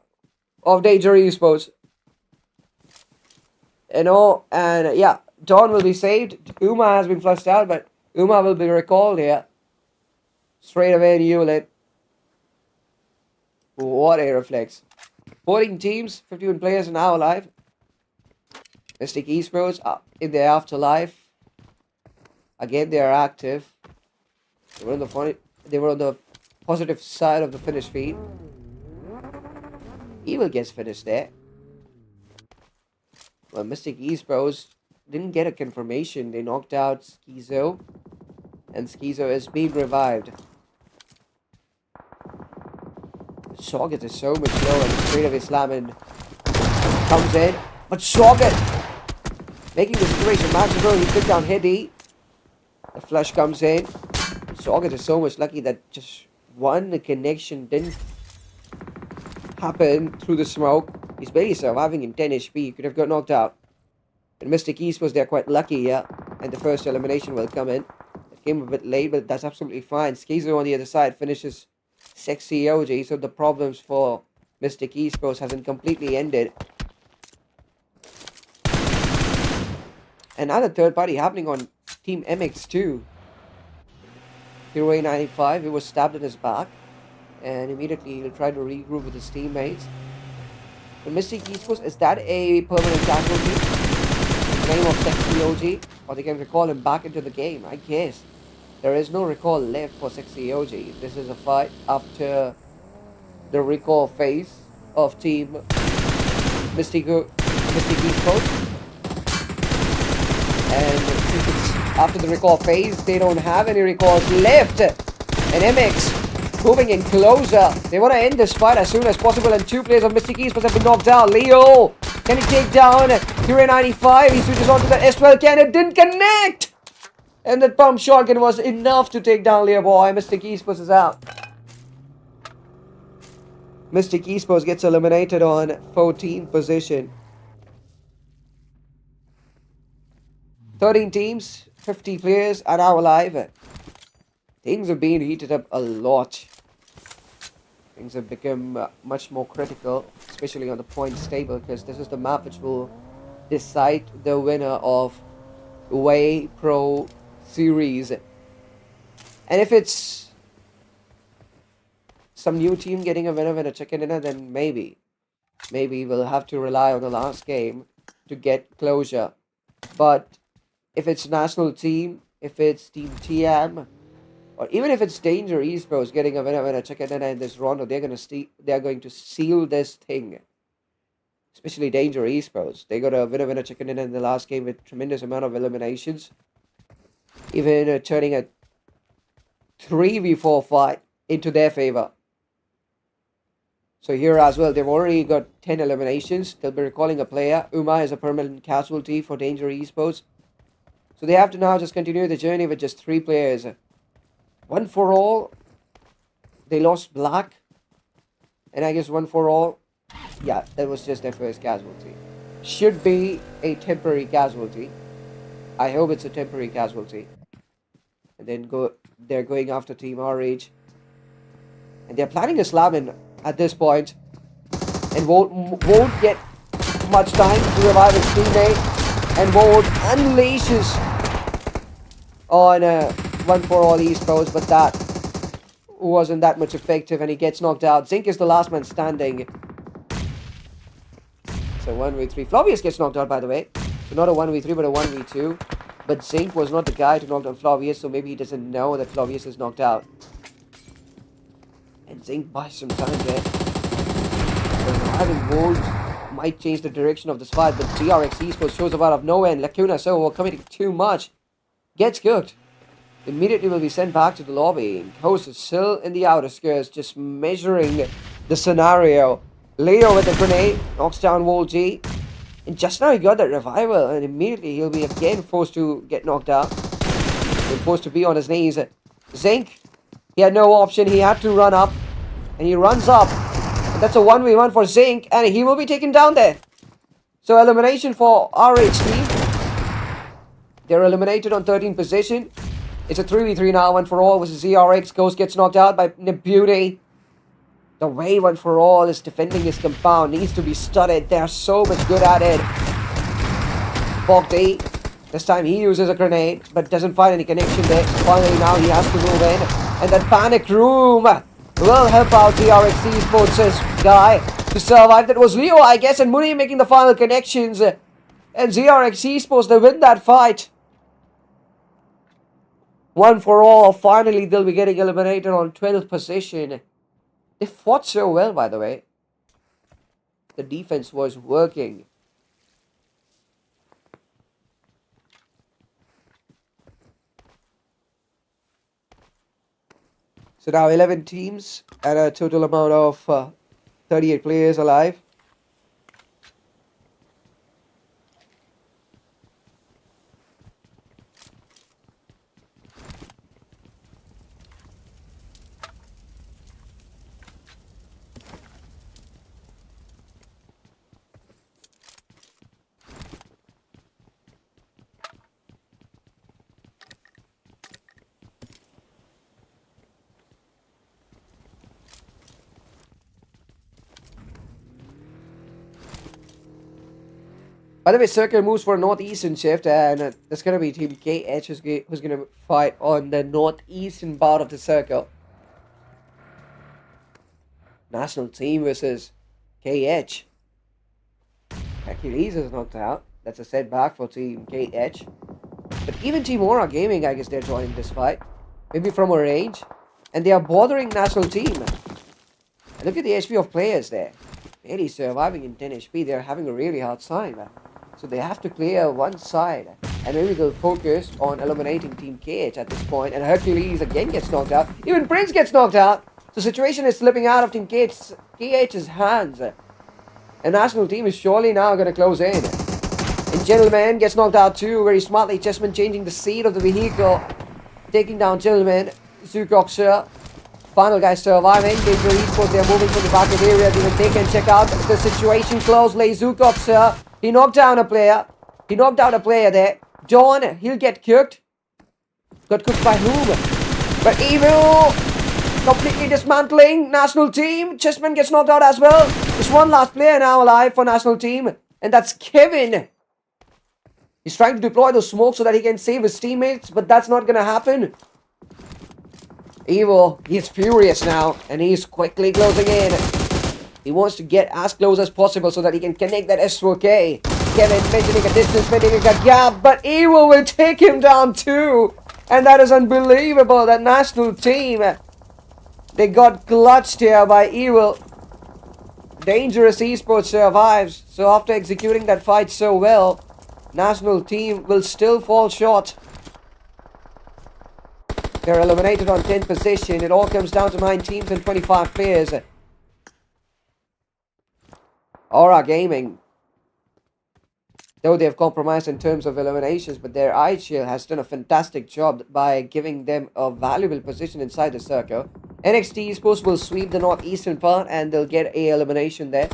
of Danger Esports. And yeah, Dawn will be saved. Uma has been flushed out, but Uma will be recalled here. Straight away in Hewlett. What a reflex. 14 teams, 51 players are now alive. Mystic Esports are in their afterlife. Again, they are active. They were on the positive side of the finish feed. Evil gets finished there. Well, Mystic Esports didn't get a confirmation. They knocked out Schizo. And Schizo is being revived. Socket is so much lower and straight away slamming comes in. But Socket making the situation manageable. He took down Hedy. The flush comes in. Socket is so much lucky that just one connection didn't happen through the smoke. He's barely surviving in 10 HP. He could have got knocked out. And Mystic Esports, they're quite lucky here. And the first elimination will come in. It came a bit late, but that's absolutely fine. Schizo on the other side finishes Sexy OG, so the problems for Mystic Esports hasn't completely ended. Another third party happening on Team MX2. Hero 95, he was stabbed in his back. And immediately he'll try to regroup with his teammates. The Mystic Esports, is that a permanent casualty? The name of Sexy OG? Or they can recall him back into the game, I guess. There is no recall left for Sexy OG. This is a fight after the recall phase of Team Mystic Esports. And since it's after the recall phase, they don't have any recalls left. And MX moving in closer. They want to end this fight as soon as possible. And 2 players of Mystic Esports have been knocked down. Leo, can he take down Hero 95? He switches on to the S12 cannon. Didn't connect! And that pump shotgun was enough to take down Leo Boy. Mystic Esports is out. Mystic Esports gets eliminated on 14th position. 13 teams, 50 players are now alive. Things have been heated up a lot. Things have become much more critical, especially on the points table, because this is the map which will decide the winner of Way Pro Series. And if it's some new team getting a winner and a chicken dinner, then maybe we'll have to rely on the last game to get closure. But if it's national team, if it's Team TM, or even if it's Danger Esports getting a winner and a chicken dinner in this round, they're going to seal this thing. Especially Danger Esports. They got a winner chicken dinner in the last game with tremendous amount of eliminations. Even turning a 3v4 fight into their favor. So here as well, they've already got 10 eliminations. They'll be recalling a player. Uma is a permanent casualty for Danger Esports. So they have to now just continue the journey with just 3 players. One for all. They lost Black. And I guess one for all. Yeah, that was just their first casualty. Should be a temporary casualty. I hope it's a temporary casualty. And then they're going after Team RH. And they're planning a slam in at this point. And won't get much time to revive his teammate. And Wold unleashes on One for All Esports, but that wasn't that much effective and he gets knocked out. Zinc is the last man standing. So 1v3. Flavius gets knocked out, by the way. So not a 1v3, but a 1v2. But Zinc was not the guy to knock down Flavius, so maybe he doesn't know that Flavius is knocked out. And Zinc buys some time there. The reviving Volt might change the direction of this fight, but GRX Esports shows up out of nowhere, and Lacuna so committing too much. Gets cooked. Immediately will be sent back to the lobby. Host is still in the outer skirts, just measuring the scenario. Leo with a grenade, knocks down Volt G. And just now he got that revival, and immediately he'll be again forced to get knocked out. He's forced to be on his knees. Zinc, he had no option, he had to run up. And he runs up. And that's a 1v1 for Zinc, and he will be taken down there. So elimination for RHT. They're eliminated on 13th position. It's a 3v3 now, 1 for all versus ZRX. Ghost gets knocked out by Beauty. The way 1 for all is defending his compound needs to be studied. They're so much good at it. Pubg, this time he uses a grenade, but doesn't find any connection there. Finally now he has to move in. And that panic room will help out the RX Esports' guy to survive. That was Leo, I guess, and Muni making the final connections. And ZRX Esports, they win that fight. 1 for all. Finally, they'll be getting eliminated on 12th position. They fought so well, by the way. The defense was working. So now 11 teams and a total amount of 38 players alive. By the way, Circle moves for a northeastern shift, and there's going to be Team KH who's going to fight on the northeastern part of the circle. National team versus KH. Hercules is knocked out. That's a setback for Team KH. But even Team Aura Gaming, I guess they're joining this fight. Maybe from a range. And they are bothering national team. And look at the HP of players there. Barely surviving in 10 HP. They're having a really hard time. So they have to clear one side. And maybe they'll focus on eliminating Team KH at this point. And Hercules again gets knocked out. Even Prince gets knocked out. The situation is slipping out of Team KH's hands. And national team is surely now going to close in. And Gentleman gets knocked out too. Very smartly. Chessman changing the seat of the vehicle. Taking down Gentleman. Zukoxer. Final guy surviving. Danger Esports, they're moving from the back of the area. Even they can check out the situation closely. Zukoxer. He knocked down a player. He knocked out a player there. Dawn, he'll get cooked. Got cooked by whom? But Evil completely dismantling national team. Chessman gets knocked out as well. There's one last player now alive for national team. And that's Kevin. He's trying to deploy the smoke so that he can save his teammates. But that's not going to happen. Evil, he's furious now. And he's quickly closing in. He wants to get as close as possible so that he can connect that SOK. Kevin maintaining a distance, maintaining a gap, but Evil will take him down too. And that is unbelievable. That national team, they got clutched here by Evil. Dangerous Esports survives. So after executing that fight so well, national team will still fall short. They're eliminated on 10th position. It all comes down to 9 teams and 25 players. Aura Gaming, though they've compromised in terms of eliminations, but their Eye Shield has done a fantastic job by giving them a valuable position inside the circle. NXT Esports will sweep the northeastern part and they'll get a elimination there.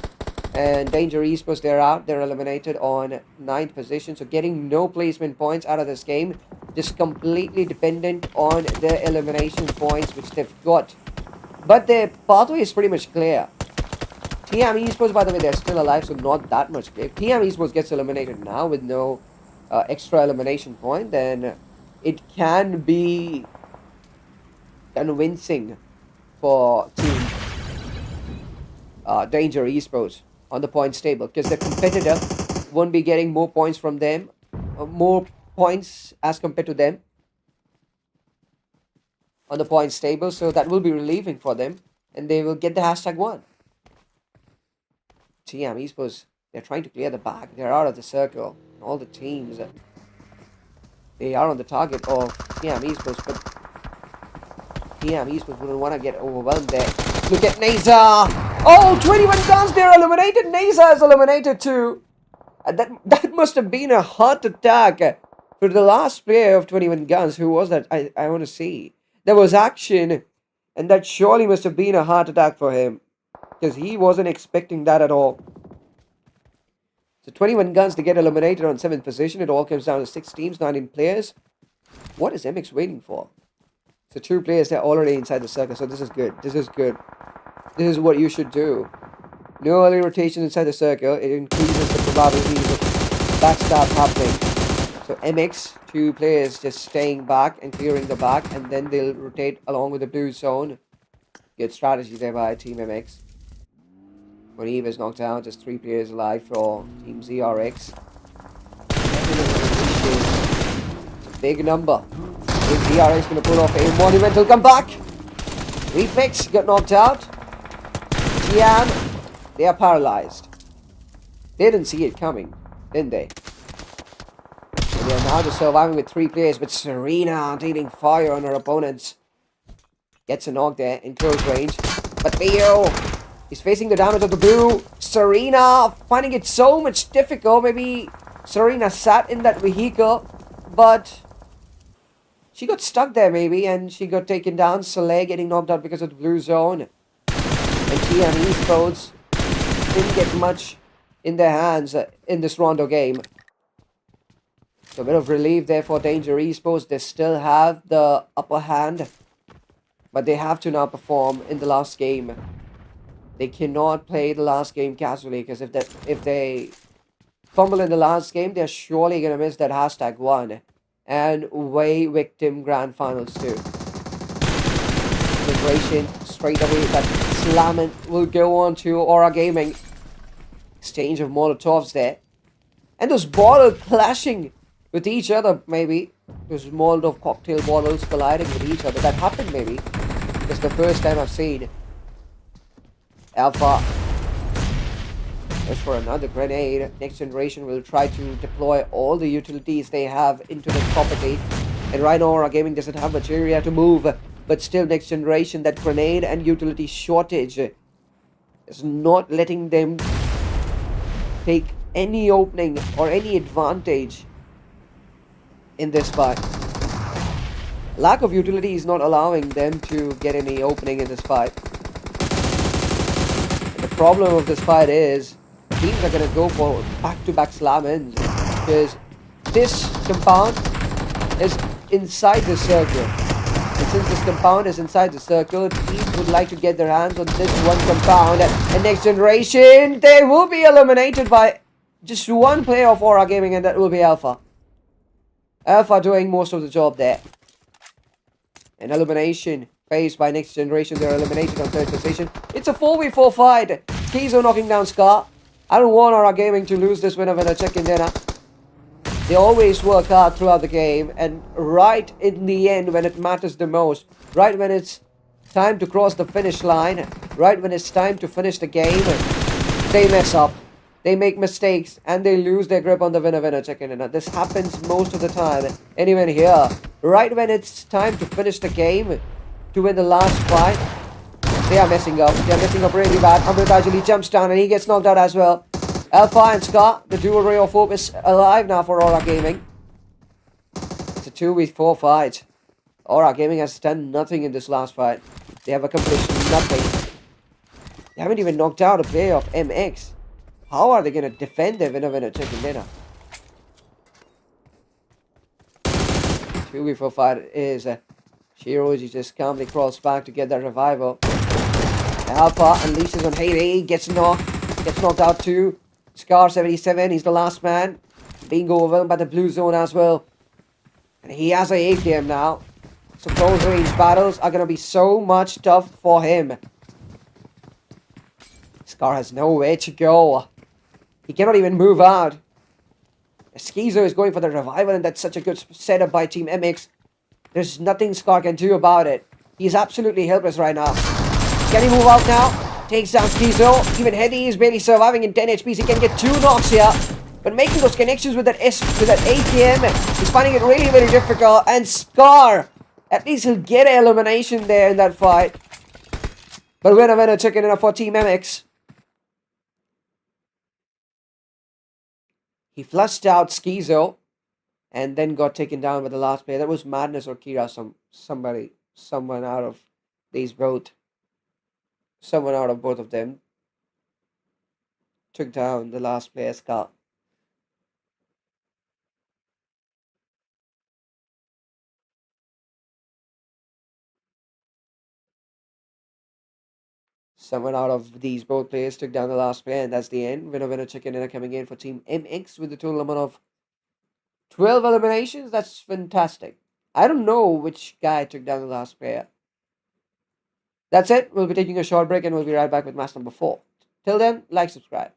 And Danger Esports, they're out. They're eliminated on 9th position. So getting no placement points out of this game. Just completely dependent on the elimination points which they've got. But their pathway is pretty much clear. TM Esports, by the way, they're still alive, so not that much clear. If TM Esports gets eliminated now with no extra elimination point, then it can be convincing for Team Danger Esports on the points table, because the competitor won't be getting more points from them, more points as compared to them on the points table, so that will be relieving for them, and they will get the #1. TM Esports, they're trying to clear the back. They're out of the circle. All the teams, they are on the target of TM Esports, but TM Esports wouldn't want to get overwhelmed there. Look at Naza! Oh, 21 guns, they're eliminated. Naza is eliminated too. That must have been a heart attack for the last player of 21 guns. Who was that? I want to see. There was action, and that surely must have been a heart attack for him, because he wasn't expecting that at all. So 21 guns to get eliminated on 7th position. It all comes down to 6 teams, 19 players. What is MX waiting for? So 2 players, they're already inside the circle. So this is good. This is good. This is what you should do. No early rotation inside the circle. It increases the probability of backstab happening. So MX, 2 players just staying back and clearing the back, and then they'll rotate along with the blue zone. Good strategy there by Team MX. When Eve is knocked out, just 3 players alive for Team ZRX. It's a big number. Is ZRX going to pull off a monumental comeback? Reflex got knocked out. Tian, they are paralyzed. They didn't see it coming, didn't they? So they are now just surviving with 3 players, but Serena dealing fire on her opponents. Gets a knock there in close range. But Theo is facing the damage of the blue. Serena finding it so much difficult. Maybe Serena sat in that vehicle, but she got stuck there maybe, and she got taken down. Soleil getting knocked out because of the blue zone. And TM Esports didn't get much in their hands in this Rondo game. So a bit of relief there for Danger Esports. They still have the upper hand, but they have to now perform in the last game. They cannot play the last game casually, because if they fumble in the last game, they're surely going to miss that #1 and way victim grand finals too. Celebration straight away, that slam will go on to Aura Gaming. Exchange of Molotovs there. And those bottles clashing with each other, maybe. Those Molotov cocktail bottles colliding with each other. That happened maybe. It's the first time I've seen. Alpha. As for another grenade, Next Generation will try to deploy all the utilities they have into the property. And right now Aura Gaming doesn't have much area to move. But still, Next Generation, that grenade and utility shortage is not letting them take any opening or any advantage in this fight. Lack of utility is not allowing them to get any opening in this fight. The problem of this fight is teams are going to go for back-to-back slam-ins, because this compound is inside the circle. And since this compound is inside the circle, teams would like to get their hands on this one compound. And Next Generation, they will be eliminated by just 1 player of Aura Gaming, and that will be Alpha. Alpha doing most of the job there. An elimination faced by Next Generation. They're eliminated on 3rd position. It's a 4v4 fight. Kizo knocking down Scar. I don't want Aura Gaming to lose this winner check-in dinner. They always work hard throughout the game, and right in the end, when it matters the most, right when it's time to cross the finish line, right when it's time to finish the game, they mess up. They make mistakes, and they lose their grip on the winner chicken dinner. This happens most of the time. And even here, right when it's time to finish the game, to win the last fight, they are messing up. They are messing up really bad. Amritajali jumps down, and he gets knocked out as well. Alpha and Scar, the dual ray of hope, is alive now for Aura Gaming. It's a 2v4 fight. Aura Gaming has done nothing in this last fight. They have accomplished nothing. They haven't even knocked out a player of MX. How are they going to defend their winner chicken dinner? 2v4 fight is Shiroji just calmly crawls back to get that revival. Alpha unleashes on Hayley, gets knocked out too. Scar 77, he's the last man. Being overwhelmed by the blue zone as well. And he has a AKM now. So close range battles are going to be so much tough for him. Scar has nowhere to go. He cannot even move out. Schizo is going for the revival, and that's such a good setup by Team MX. There's nothing Scar can do about it. He's absolutely helpless right now. Can he move out now? Takes down Schizo. Even Heavy is barely surviving in 10 HPs. He can get 2 knocks here. But making those connections with that ATM, he's finding it really very difficult. And Scar, at least he'll get an elimination there in that fight. But winner, chicken dinner for Team MX. He flushed out Schizo and then got taken down with the last player. That was Madness or Kira, someone out of these both. Someone out of both of them took down the last player, Scar. Someone out of these both players took down the last player, and that's the end. Winner, chicken dinner coming in for Team MX with a total amount of 12 eliminations. That's fantastic. I don't know which guy took down the last player. That's it. We'll be taking a short break and we'll be right back with match number 4. Till then, like, subscribe.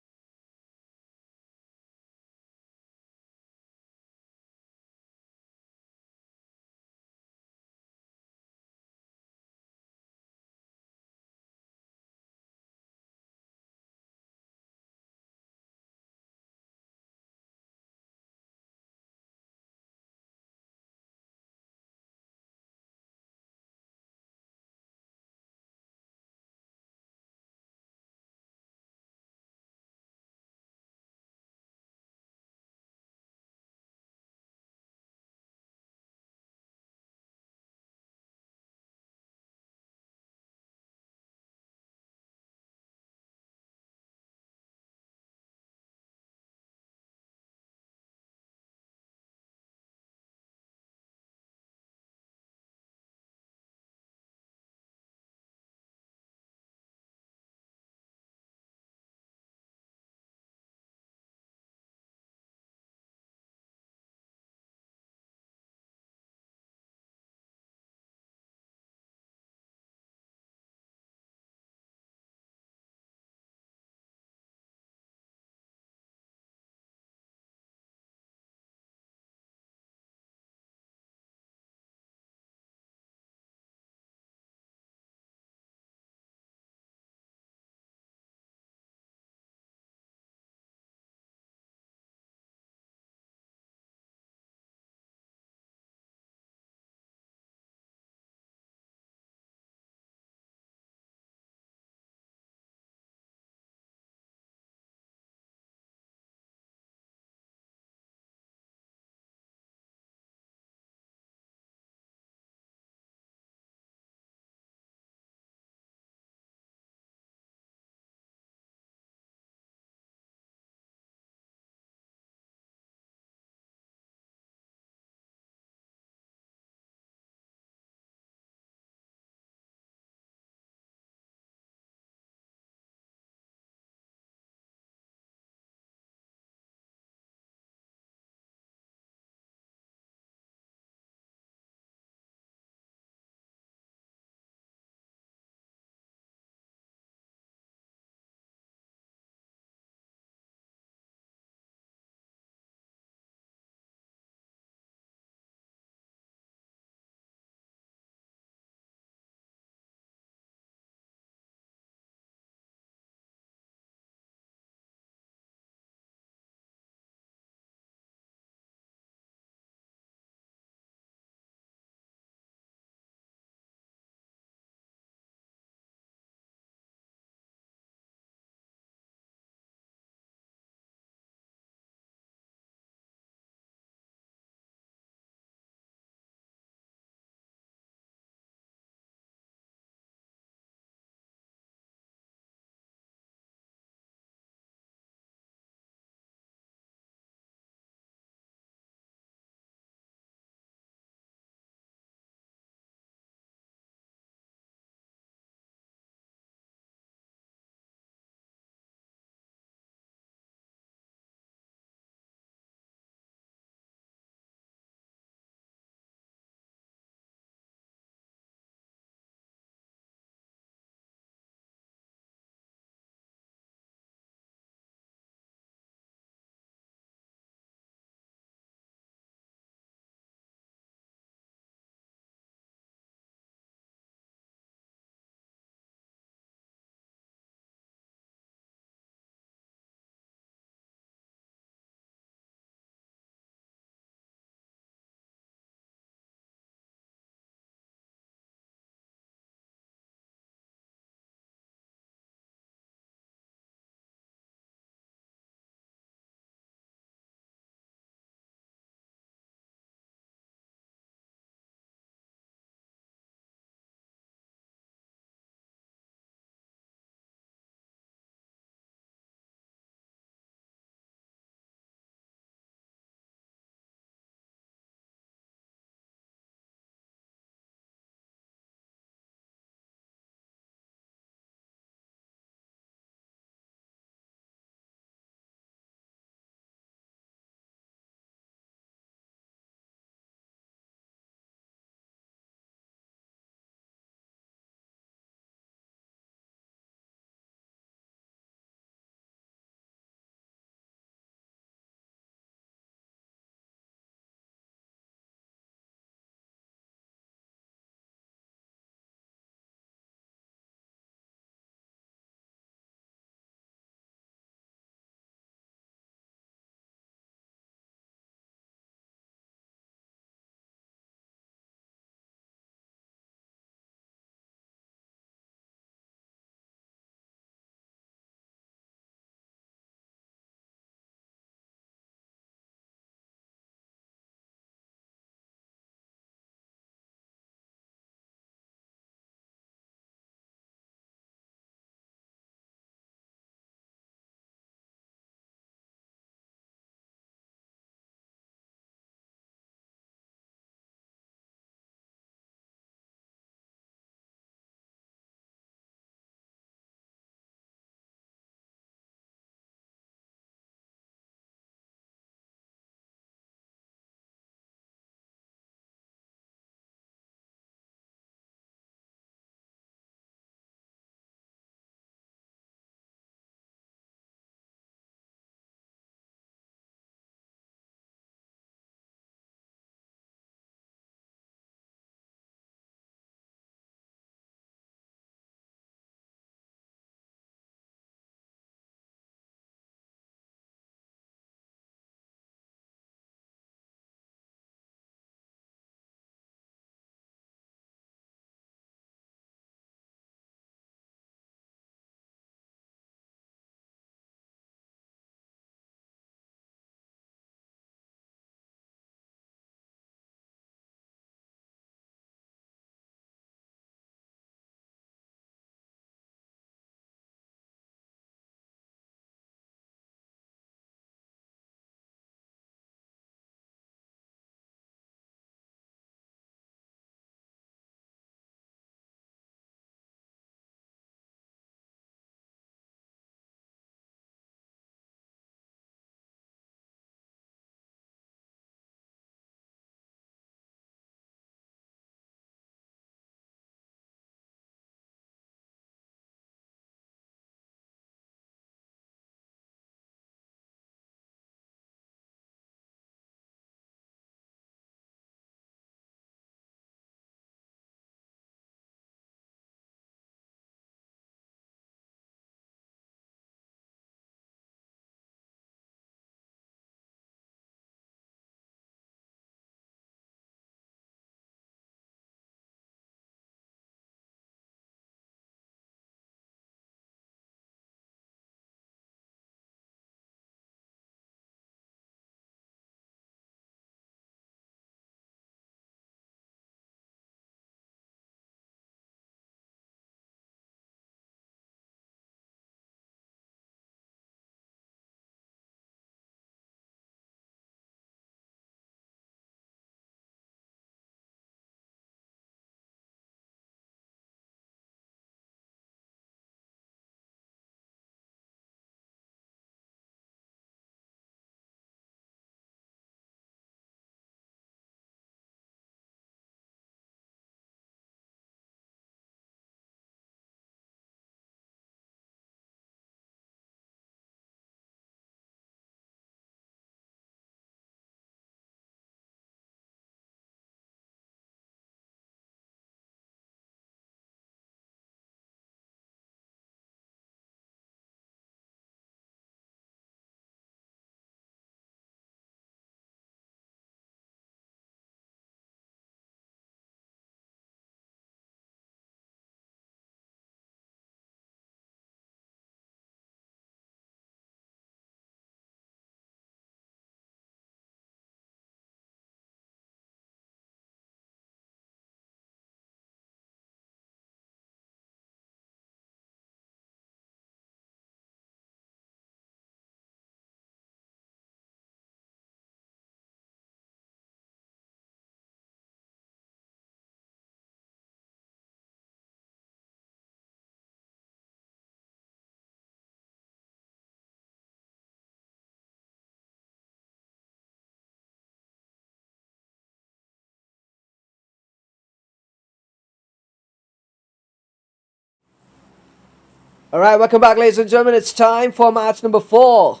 Alright, welcome back, ladies and gentlemen. It's time for match number 4.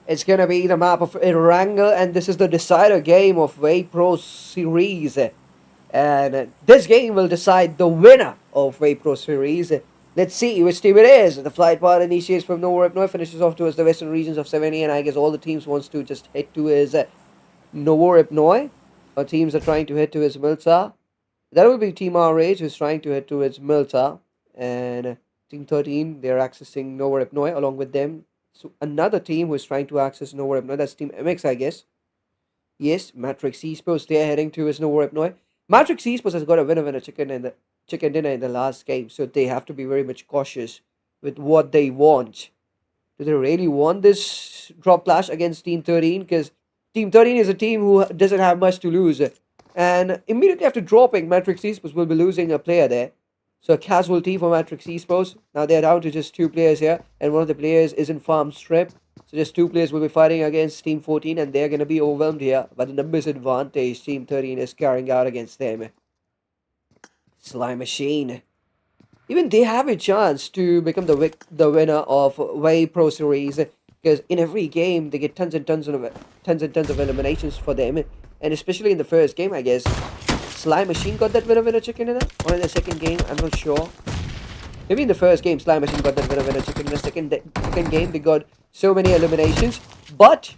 It's gonna be the map of Erangel, and this is the decider game of Wave Pro Series. And this game will decide the winner of Wave Pro Series. Let's see which team it is. The flight path initiates from Novoripnoi, finishes off towards the western regions of 70, and I guess all the teams wants to just head to his Novoripnoi. Our teams are trying to head to his Milta. That will be Team RH, who's trying to head towards Milta. And Team 13, they're accessing Novoripnoi along with them. So another team who is trying to access Novoripnoi, that's Team MX, I guess. Yes, Matrix Esports, they're heading towards Novoripnoi. Matrix Esports has got a winner chicken dinner in the last game, so they have to be very much cautious with what they want. Do they really want this drop clash against Team 13? Because Team 13 is a team who doesn't have much to lose. And immediately after dropping, Matrix Esports will be losing a player there. So a casualty for Matrix Esports. Now they're down to just 2 players here, and one of the players is in farm strip. So just 2 players will be fighting against Team 14, and they're going to be overwhelmed here. But the numbers advantage Team 13 is carrying out against them. Slime Machine. Even they have a chance to become the winner of Wave Pro Series, because in every game they get tons and tons of eliminations for them, and especially in the first game, I guess Slime Machine got that winner chicken in it, or in the second game, I'm not sure. Maybe in the first game Slime Machine got that winner chicken. In the second game they got so many eliminations, but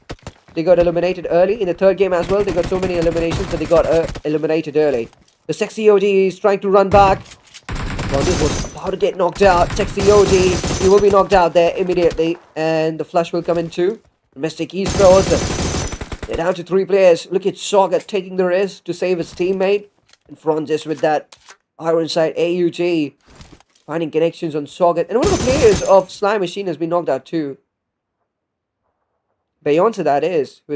they got eliminated early. In the third game as well, they got so many eliminations that they got eliminated early. The Sexy OG is trying to run back. Well, this was about to get knocked out. Sexy OG, he will be knocked out there immediately, and the flash will come in too. Domestic Esports, they're down to 3 players. Look at Saga taking the risk to save his teammate. And Francis with that Ironside AUG, finding connections on Socket. And one of the players of Slime Machine has been knocked out too. Beyonce, that is, who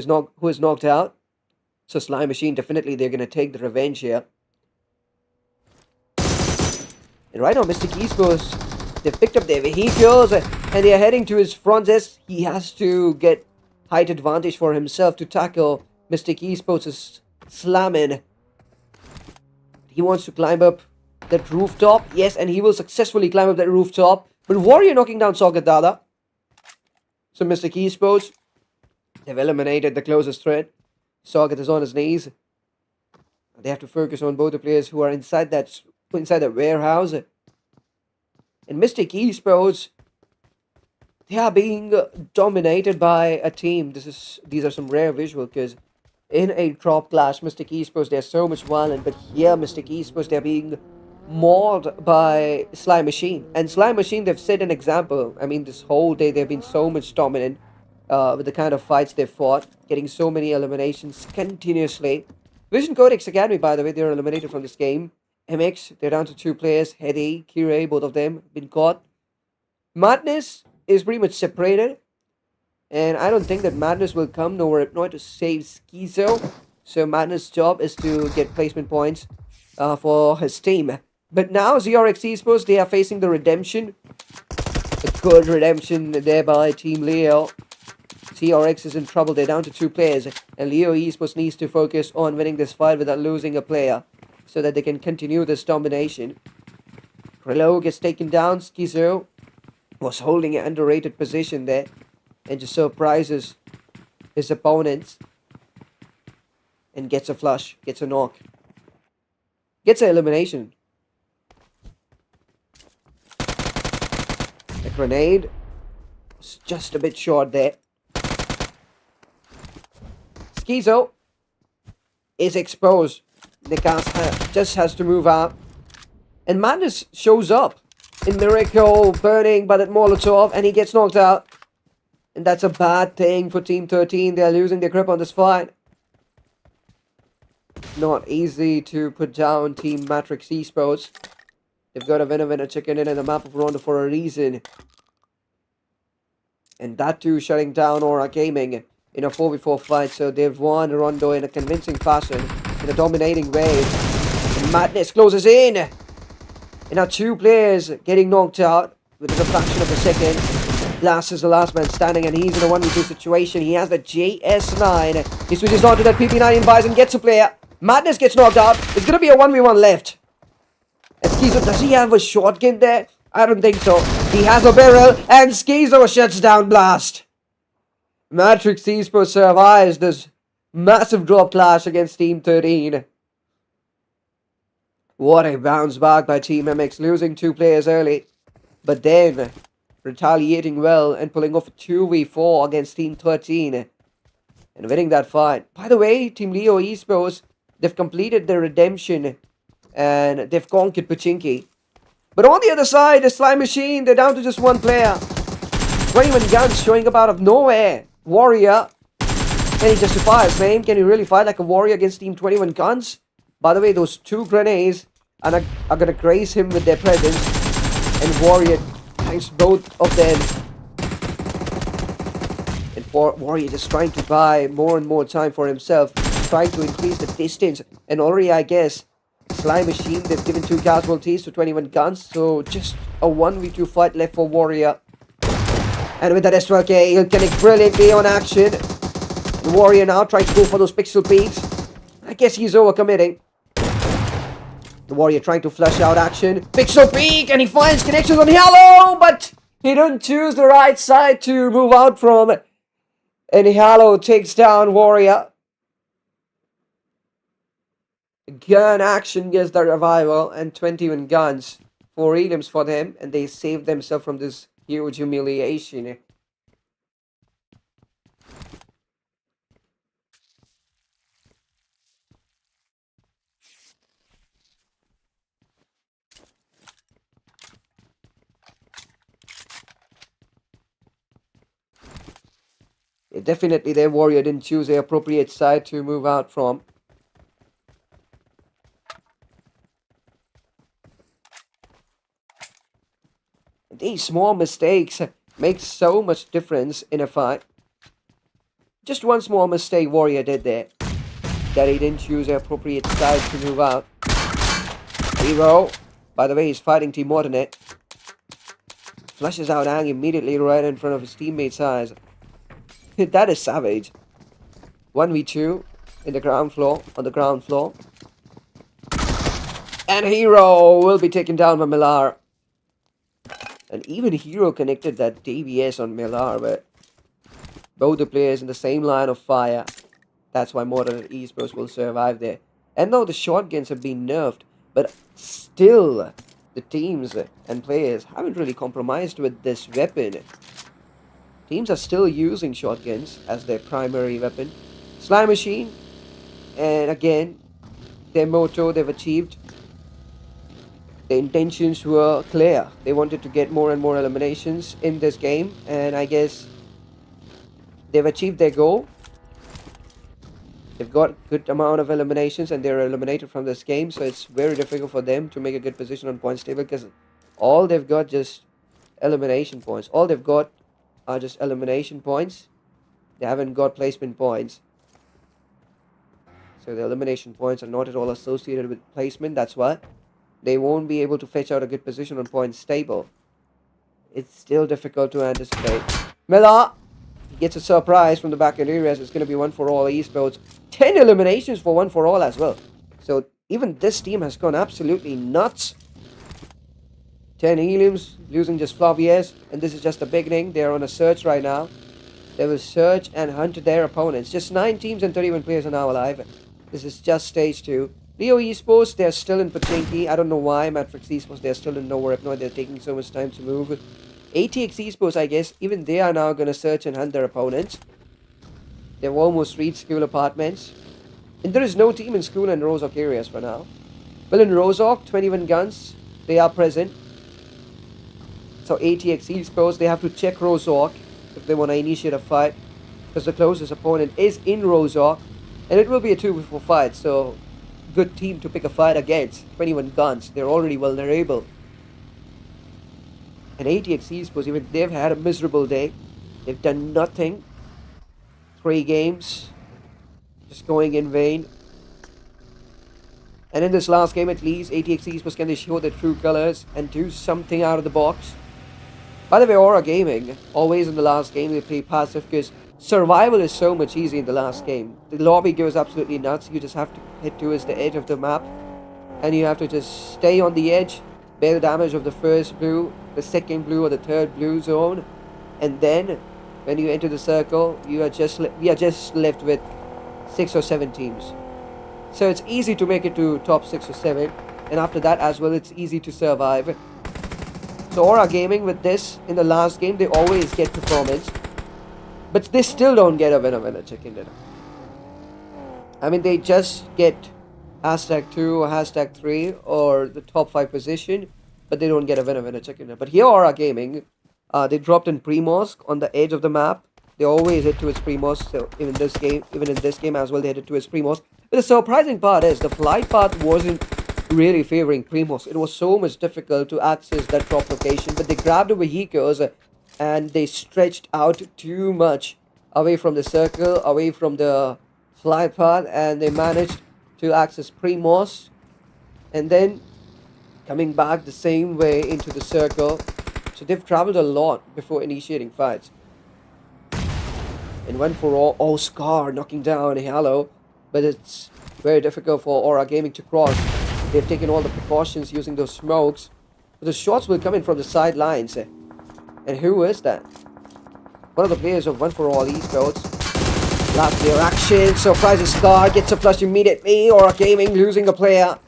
is knocked out. So Slime Machine, definitely they're going to take the revenge here. And right now, Mystic Esports, they've picked up their vehicles and they are heading to his Francis. He has to get height advantage for himself to tackle Mystic Esports' slamming. He wants to climb up that rooftop. Yes, and he will successfully climb up that rooftop. But Warrior knocking down Socket Dada. So Mystic Esports, they've eliminated the closest threat. Socket is on his knees. They have to focus on both the players who are inside that warehouse. And Mystic Esports, they are being dominated by a team. These are some rare visuals, because in a drop clash, Mystic Esports, they're so much violent, but here Mystic Esports, they're being mauled by Slime Machine. And Slime Machine, they've set an example. I mean, this whole day they've been so much dominant with the kind of fights they've fought, getting so many eliminations continuously. Vision Codex Academy, by the way, they're eliminated from this game. MX, they're down to 2 players. Hedy, Kirei, both of them been caught. Madness is pretty much separated. And I don't think that Madness will come Novoripnoi to save Schizo. So Madness' job is to get placement points for his team. But now ZRX Esports, they are facing the redemption. A good redemption there by Team Leo. ZRX is in trouble. They're down to 2 players. And Leo Esports needs to focus on winning this fight without losing a player, so that they can continue this domination. Relo gets taken down. Schizo was holding an underrated position there and just surprises his opponents and gets a flush, gets a knock, gets an elimination. The grenade was just a bit short there. Schizo is exposed. Nikas just has to move out. And Madness shows up in Miracle, burning by that Molotov, and he gets knocked out. And that's a bad thing for Team 13. They're losing their grip on this fight. Not easy to put down Team Matrix Esports. They've got a winner chicken in the map of Rondo for a reason. And that too shutting down Aura Gaming in a 4v4 fight. So they've won Rondo in a convincing fashion, in a dominating way. And Madness closes in. And now 2 players getting knocked out within a fraction of a second. Last is the last man standing, and he's in a 1v2 situation. He has the JS9. He switches on to that PP9 and buys and gets a player. Madness gets knocked out. It's going to be a 1v1 left. And Schizo, does he have a shotgun there? I don't think so. He has a barrel, and Schizo shuts down Blast. Matrix Esports survives this massive drop clash against Team 13. What a bounce back by Team MX, losing 2 players early, but then retaliating well and pulling off a 2v4 against Team 13 and winning that fight. By the way, Team Leo Esports, they've completed their redemption and they've conquered Pachinki. But on the other side, the Slime Machine, they're down to just 1 player. 21 guns showing up out of nowhere. Warrior. Can he justify his name? Can he really fight like a warrior against Team 21 guns? By the way, those 2 grenades are gonna grace him with their presence. And Warrior thanks both of them. And for Warrior just trying to buy more and more time for himself. Trying to increase the distance. And already, I guess, Slime Machine, they've given 2 casualties to 21 guns. So just a 1v2 fight left for Warrior. And with that S12K, he'll connect brilliantly on action. And Warrior now trying to go for those pixel peaks. I guess he's overcommitting. The Warrior trying to flush out action. Pixel peak, and he finds connections on Halo, but he didn't choose the right side to move out from. And Halo takes down Warrior. Gun action gets the revival, and 21 guns. 4 elims for them, and they saved themselves from this huge humiliation. Definitely their Warrior didn't choose the appropriate side to move out from. These small mistakes make so much difference in a fight. Just one small mistake Warrior did there. That he didn't choose the appropriate side to move out. Hero, by the way, he's fighting Team Alternate. Flushes out Ang immediately right in front of his teammate's eyes. That is savage. 1v2 in the ground floor, on the ground floor. And Hero will be taken down by Millar. And even Hero connected that DBS on Millar, but both the players in the same line of fire. That's why Modern Esports will survive there. And though the shotguns have been nerfed, but still the teams and players haven't really compromised with this weapon. Teams are still using shotguns as their primary weapon. Slime Machine, and again, their motto they've achieved. The intentions were clear. They wanted to get more and more eliminations in this game, and I guess they've achieved their goal. They've got a good amount of eliminations and they're eliminated from this game, so it's very difficult for them to make a good position on points table because all they've got just elimination points. All they've got are just elimination points. They haven't got placement points. So the elimination points are not at all associated with placement. That's why they won't be able to fetch out a good position on points table. It's still difficult to anticipate. Miller gets a surprise from the back end areas. It's going to be 1-for-all esports. 10 eliminations for 1-for-all as well. So even this team has gone absolutely nuts. 10 elims, losing just Flaviers, and this is just the beginning. They're on a search right now. They will search and hunt their opponents. Just 9 teams and 31 players are now alive. This is just stage 2. Leo Esports, they're still in Pachinki. I don't know why. Matrix Esports, they're still in Nowhere Up North. They're taking so much time to move. ATX Esports, I guess, even they are now going to search and hunt their opponents. They've almost reached school apartments. And there is no team in school and Rozok areas for now. Well, in Rozok, 21 guns, they are present. So ATX Esports, they have to check Rozok if they want to initiate a fight. Because the closest opponent is in Rozok. And it will be a 2v4 fight, so good team to pick a fight against. 21 guns, they're already vulnerable. And ATX Esports, even they've had a miserable day. They've done nothing. 3 games, just going in vain. And in this last game at least, ATX Esports can they show their true colors and do something out of the box. By the way, Aura Gaming, always in the last game they play passive because survival is so much easier in the last game. The lobby goes absolutely nuts. You just have to head towards the edge of the map. And you have to just stay on the edge bear the damage of the first blue, the second blue, or the third blue zone, and then when you enter the circle, we are just left with 6 or 7 teams. So it's easy to make it to top 6 or 7, and after that as well, it's easy to survive. So Aura Gaming with this in the last game, they always get performance, but they still don't get a winner chicken dinner. I mean, they just get #2 or #3 or the top 5 position, but they don't get a winner chicken dinner. But here Aura Gaming, they dropped in pre-mosque on the edge of the map. They always head towards pre-mosque, so even in this game as well, they headed towards pre-mosque. But the surprising part is the flight path wasn't really favoring pre-mosque. It was so much difficult to access that top location, but they grabbed the vehicles and they stretched out too much away from the circle, away from the flight path, and they managed to access pre-mosque and then coming back the same way into the circle. So they've traveled a lot before initiating fights. And 1-for-all, oh, Scar knocking down Halo, but it's very difficult for Aura Gaming to cross. They've taken all the precautions using those smokes, but the shots will come in from the sidelines. And who is that? One of the players of 1-for-all esports. Last player action, surprises Scar, gets a flush immediately. Aura Gaming losing a player.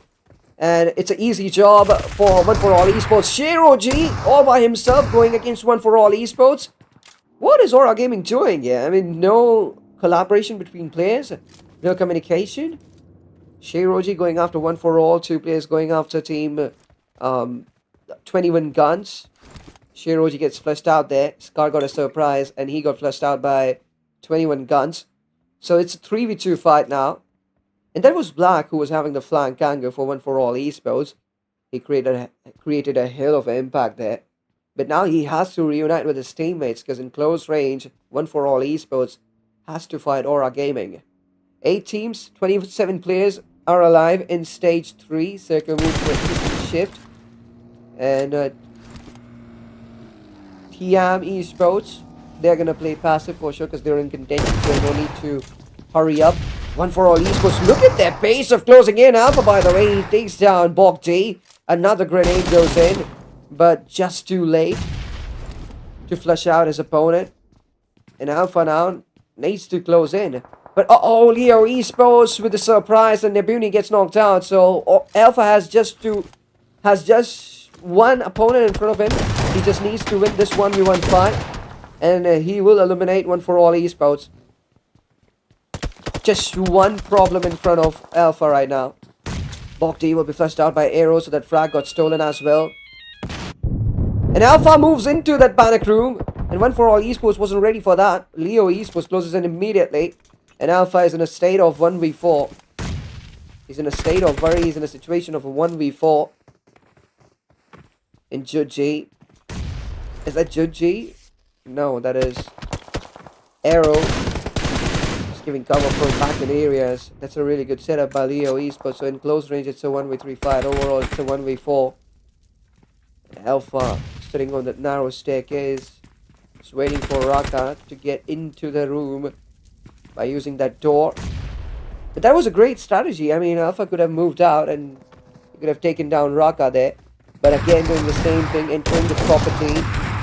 And it's an easy job for 1-for-all esports. Shiroji all by himself going against 1-for-all esports. What is Aura Gaming doing here? I mean, no collaboration between players, no communication. Shiroji going after 1-for-all, 2 players going after team 21 guns. Shiroji gets flushed out there. Scar got a surprise and he got flushed out by 21 guns. So it's a 3v2 fight now. And that was Black who was having the flank angle for 1-for-all esports. He created a hell of an impact there. But now he has to reunite with his teammates because in close range, 1-for-all esports has to fight Aura Gaming. 8 teams, 27 players are alive in stage 3, circle move shift. And TM esports, they're gonna play passive for sure because they're in contention, so no need to hurry up. 1-for-all esports, look at their pace of closing in. Alpha, by the way, he takes down Pubg. Another grenade goes in, but just too late to flush out his opponent. And Alpha now needs to close in. But Leo esports with the surprise and Nebuni gets knocked out. So Alpha has just one opponent in front of him. He just needs to win this 1v1 fight. And he will eliminate 1-for-all esports. Just one problem in front of Alpha right now. Pubg will be flushed out by arrows, so that frag got stolen as well. And Alpha moves into that panic room. And 1-for-all esports wasn't ready for that. Leo esports closes in immediately. And Alpha is in a state of 1v4. He's in a state of worry. He's in a situation of a 1v4. And Judgy. Is that Judgy? No, that is Arrow. Just giving cover from back in areas. That's a really good setup by Leo esports. So in close range, it's a 1v3 fight. Overall, it's a 1v4. Alpha sitting on that narrow staircase. Just waiting for Raka to get into the room by using that door. But that was a great strategy. I mean, Alpha could have moved out and he could have taken down Raka there. But again, doing the same thing, entering the property.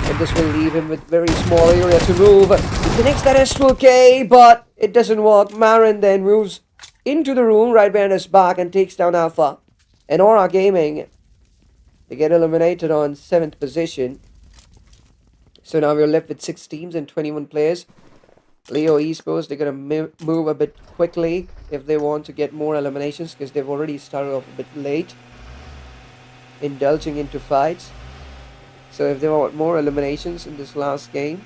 And this will leave him with very small area to move. He connects that S2K, but it doesn't work. Marin then moves into the room right behind his back and takes down Alpha. And Aura Gaming, they get eliminated on 7th position. So now we're left with 6 teams and 21 players. Leo esports, they're going to move a bit quickly if they want to get more eliminations because they've already started off a bit late, indulging into fights. So if they want more eliminations in this last game,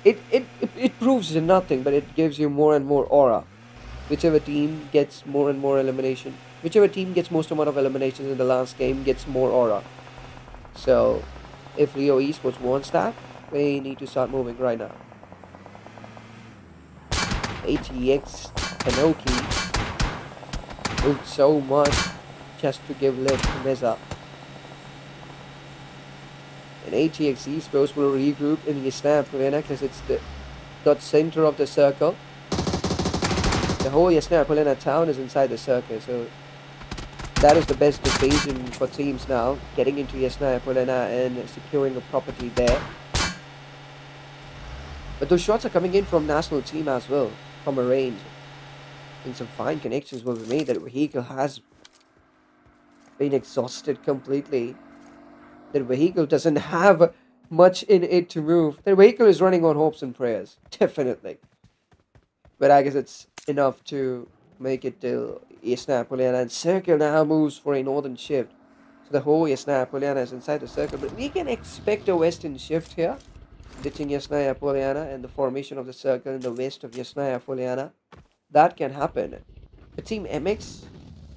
it proves nothing, but it gives you more and more aura. Whichever team gets more and more elimination, whichever team gets most amount of eliminations in the last game gets more aura. So if Leo esports wants that, they need to start moving right now. ATX Kanoki moved so much just to give lift to Meza. And ATX esports will regroup in the snap arena because it's the center of the circle. The whole Yasna Polina town is inside the circle, so That is the best decision for teams now, getting into Yasnaya Polena and securing a property there. But those shots are coming in from national team as well, from a range. And some fine connections will be made. That vehicle has been exhausted completely. That vehicle doesn't have much in it to move. The vehicle is running on hopes and prayers, definitely. But I guess it's enough to make it till Yasnaya Polena. And Circle now moves for a northern shift. So the whole Yasnaya Poliana is inside the circle, but we can expect a western shift here, ditching Yasnaya Poliana and the formation of the circle in the west of Yasnaya Poliana. That can happen. But Team MX,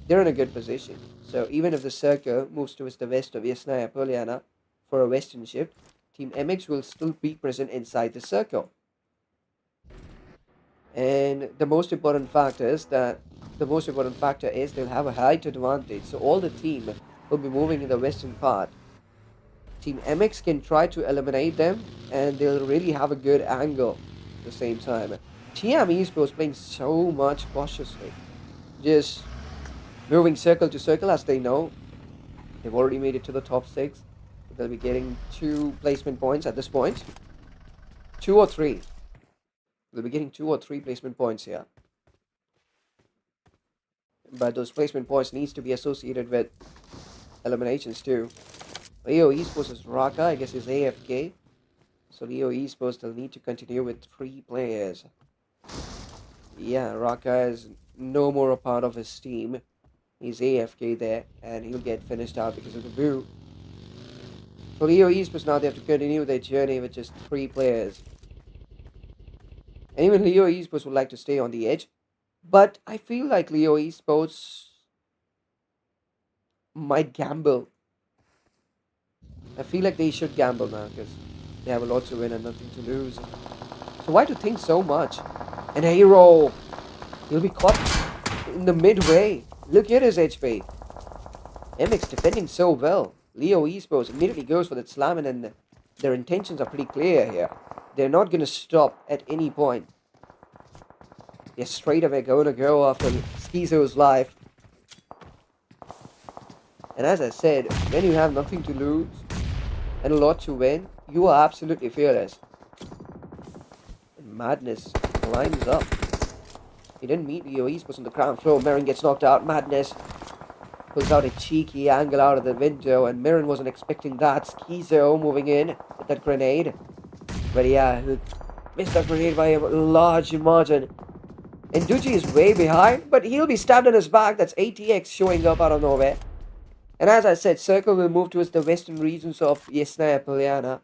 they're in a good position. So even if the circle moves towards the west of Yasnaya Poliana for a western shift, Team MX will still be present inside the circle. And the most important factor is they'll have a height advantage. So all the team will be moving in the western part. Team MX can try to eliminate them, and they'll really have a good angle at the same time. TM Esports playing so much cautiously, just moving circle to circle as they know. They've already made it to the top 6. They'll be getting 2 placement points at this point. 2 or 3. They'll be getting 2 or 3 placement points here. But those placement points needs to be associated with eliminations too. Leo Esports is Raka, I guess is AFK. So Leo Esports will need to continue with 3 players. Yeah, Raka is no more a part of his team. He's AFK there, and he'll get finished out because of the boo. So Leo Esports now they have to continue their journey with just 3 players. And even Leo Esports would like to stay on the edge. But I feel like Leo Esports might gamble. I feel like they should gamble now because they have a lot to win and nothing to lose. So why to think so much? And a hero! He'll be caught in the midway. Look at his HP. MX defending so well. Leo Esports immediately goes for that slam, and their intentions are pretty clear here. They're not going to stop at any point. They're straight away going to go after Schizo's life. And as I said, when you have nothing to lose and a lot to win, you are absolutely fearless. And Madness climbs up. He didn't meet Leo Esports on the ground floor. Mirren gets knocked out. Madness pulls out a cheeky angle out of the window, and Mirren wasn't expecting that. Schizo moving in with that grenade. But yeah, he missed that grenade by a large margin. And Ducci is way behind, but he'll be stabbed in his back. That's ATX showing up out of nowhere. And as I said, Circle will move towards the western regions of Yasnaya Poliana.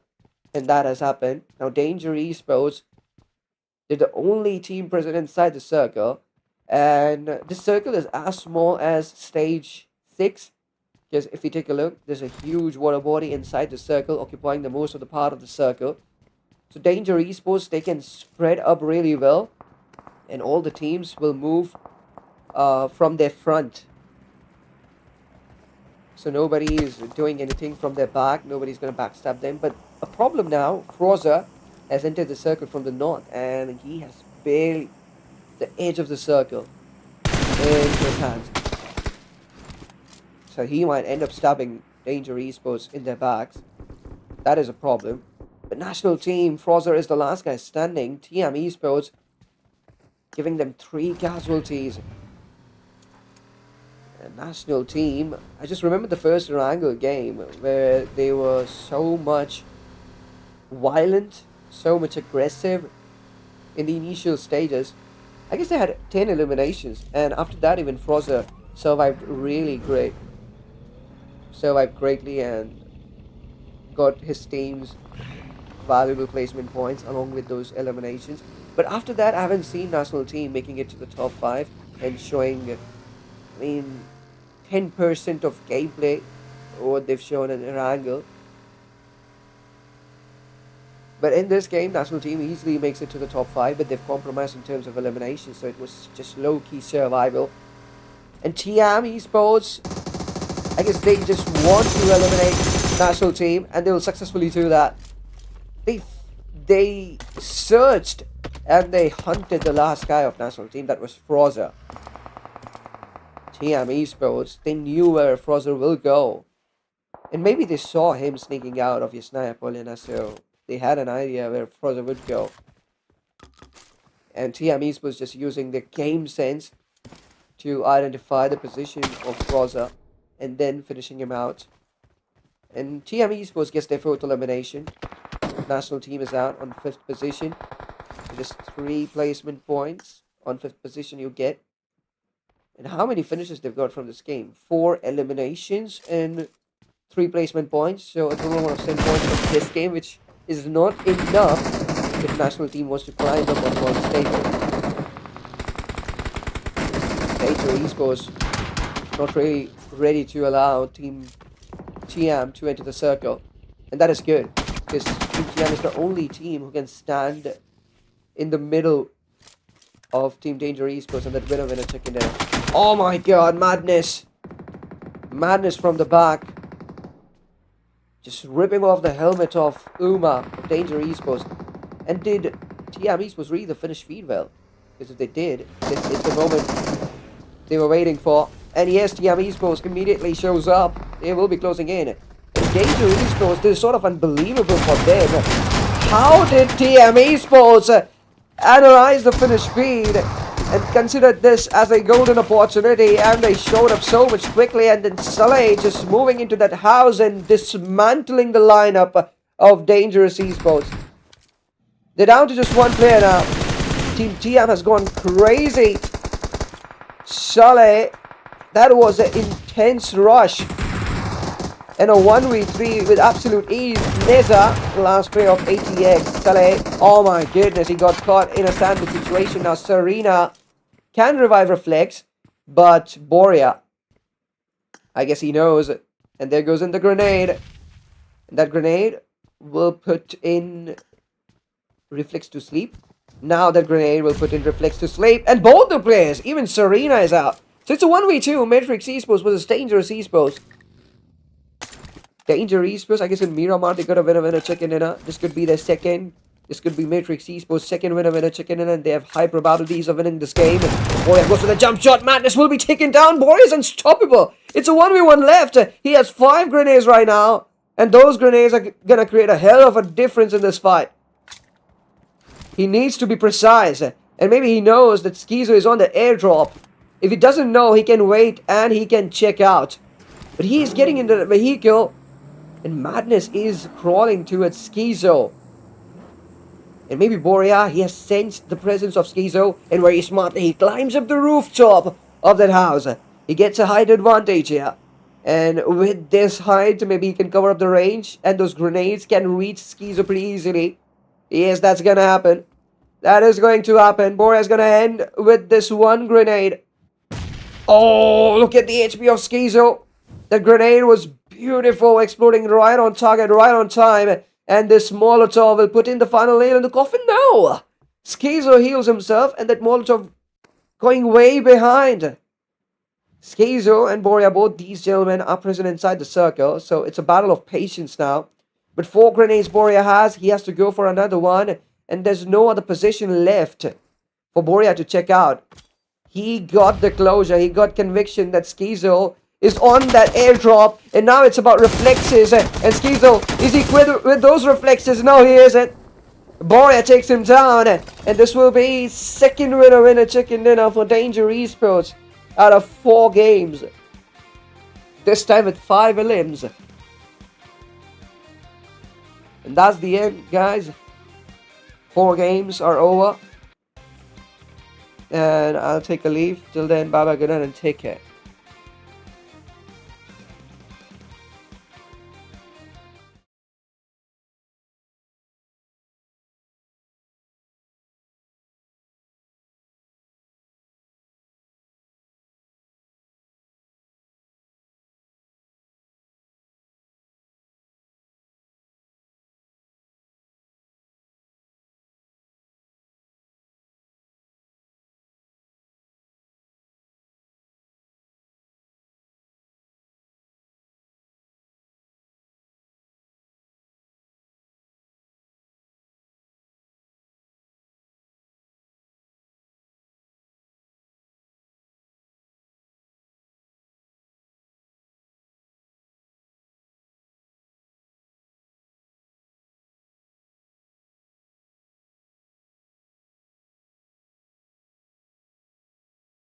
And that has happened. Now, Danger Esports, they're the only team present inside the circle. And this circle is as small as stage 6. Because if you take a look, there's a huge water body inside the circle, occupying the most of the part of the circle. So Danger Esports, they can spread up really well. And all the teams will move from their front. So nobody is doing anything from their back. Nobody's going to backstab them. But a problem now, Froza has entered the circle from the north. And he has barely the edge of the circle in his hands. So he might end up stabbing Danger Esports in their backs. That is a problem. But national team, Froza is the last guy standing. TM Esports giving them 3 casualties. And national team, I just remember the first Erangel game where they were so much violent, so much aggressive in the initial stages. I guess they had 10 eliminations, and after that even Froza survived really great. Survived greatly and got his team's valuable placement points along with those eliminations. But after that, I haven't seen national team making it to the top 5 and showing, 10% of gameplay, what they've shown in Erangel. But in this game, national team easily makes it to the top 5, but they've compromised in terms of elimination, so it was just low-key survival. And TM Esports, I guess they just want to eliminate national team, and they will successfully do that. They searched and they hunted the last guy of national team, that was Froza. TM Esports, they knew where Frozzer will go. And maybe they saw him sneaking out of Yasnaya Polina, so they had an idea where Frozzer would go. And TM Esports just using their game sense to identify the position of Frozzer and then finishing him out. And TM Esports gets their fourth elimination. National team is out on 5th position. Just 3 placement points on 5th position you get. And how many finishes they've got from this game? 4 eliminations and 3 placement points. So a total of 10 points from this game, which is not enough if national team wants to climb up on points table. Danger Esports not really ready to allow Team TM to enter the circle. And that is good, because Team TM is the only team who can stand in the middle of Team Danger Esports and that winner chicken dinner. Oh my god, madness! Madness from the back. Just ripping off the helmet of Uma of Danger Esports. And did TM Esports really the finish feed well? Because if they did, this is the moment they were waiting for. And yes, TM Esports immediately shows up. They will be closing in. Danger Esports, this is sort of unbelievable for them. How did TM Esports analyze the finish feed and considered this as a golden opportunity, and they showed up so much quickly, and then Saleh just moving into that house and dismantling the lineup of Dangerous Esports. They're down to just 1 player now. Team TM has gone crazy. Saleh, that was an intense rush. And a 1v3 with absolute ease. Neza, last player of ATX. Saleh, oh my goodness, he got caught in a sandwich situation. Now Serena can revive Reflex, but Boria, I guess he knows. And there goes in the grenade. And that grenade will put in Reflex to sleep. Now that grenade will put in Reflex to sleep. And both the players, even Serena is out. So it's a 1v2, Matrix Esports versus Dangerous Esports. Danger Esports, I guess in Miramar, they got a winner chicken dinner. This could be their second. This could be Matrix Esports' second winner chicken dinner, and they have high probabilities of winning this game. Boria goes for the jump shot. Madness will be taken down. Boria is unstoppable. It's a 1v1 left. He has 5 grenades right now, and those grenades are going to create a hell of a difference in this fight. He needs to be precise, and maybe he knows that Schizo is on the airdrop. If he doesn't know, he can wait and he can check out. But he is getting into the vehicle. And Madness is crawling towards Schizo. And maybe Boria, he has sensed the presence of Schizo. And very smartly, he climbs up the rooftop of that house. He gets a height advantage here. And with this height, maybe he can cover up the range. And those grenades can reach Schizo pretty easily. Yes, that's gonna happen. That is going to happen. Boria's gonna end with this 1 grenade. Oh, look at the HP of Schizo. The grenade was beautiful, exploding right on target, right on time. And this Molotov will put in the final nail in the coffin now. Schizo heals himself, and that Molotov going way behind. Schizo and Boria, both these gentlemen are present inside the circle. So it's a battle of patience now. But 4 grenades Boria has. He has to go for another one. And there's no other position left for Boria to check out. He got the closure. He got conviction that Schizo is on that airdrop, and now it's about reflexes. And Schizo, is he quit with those reflexes? No, he isn't. Boria takes him down, and this will be second winner chicken dinner for Danger Esports out of 4 games. This time with 5 elims. And that's the end, guys. 4 games are over. And I'll take a leave. Till then, bye bye, good night, and take care.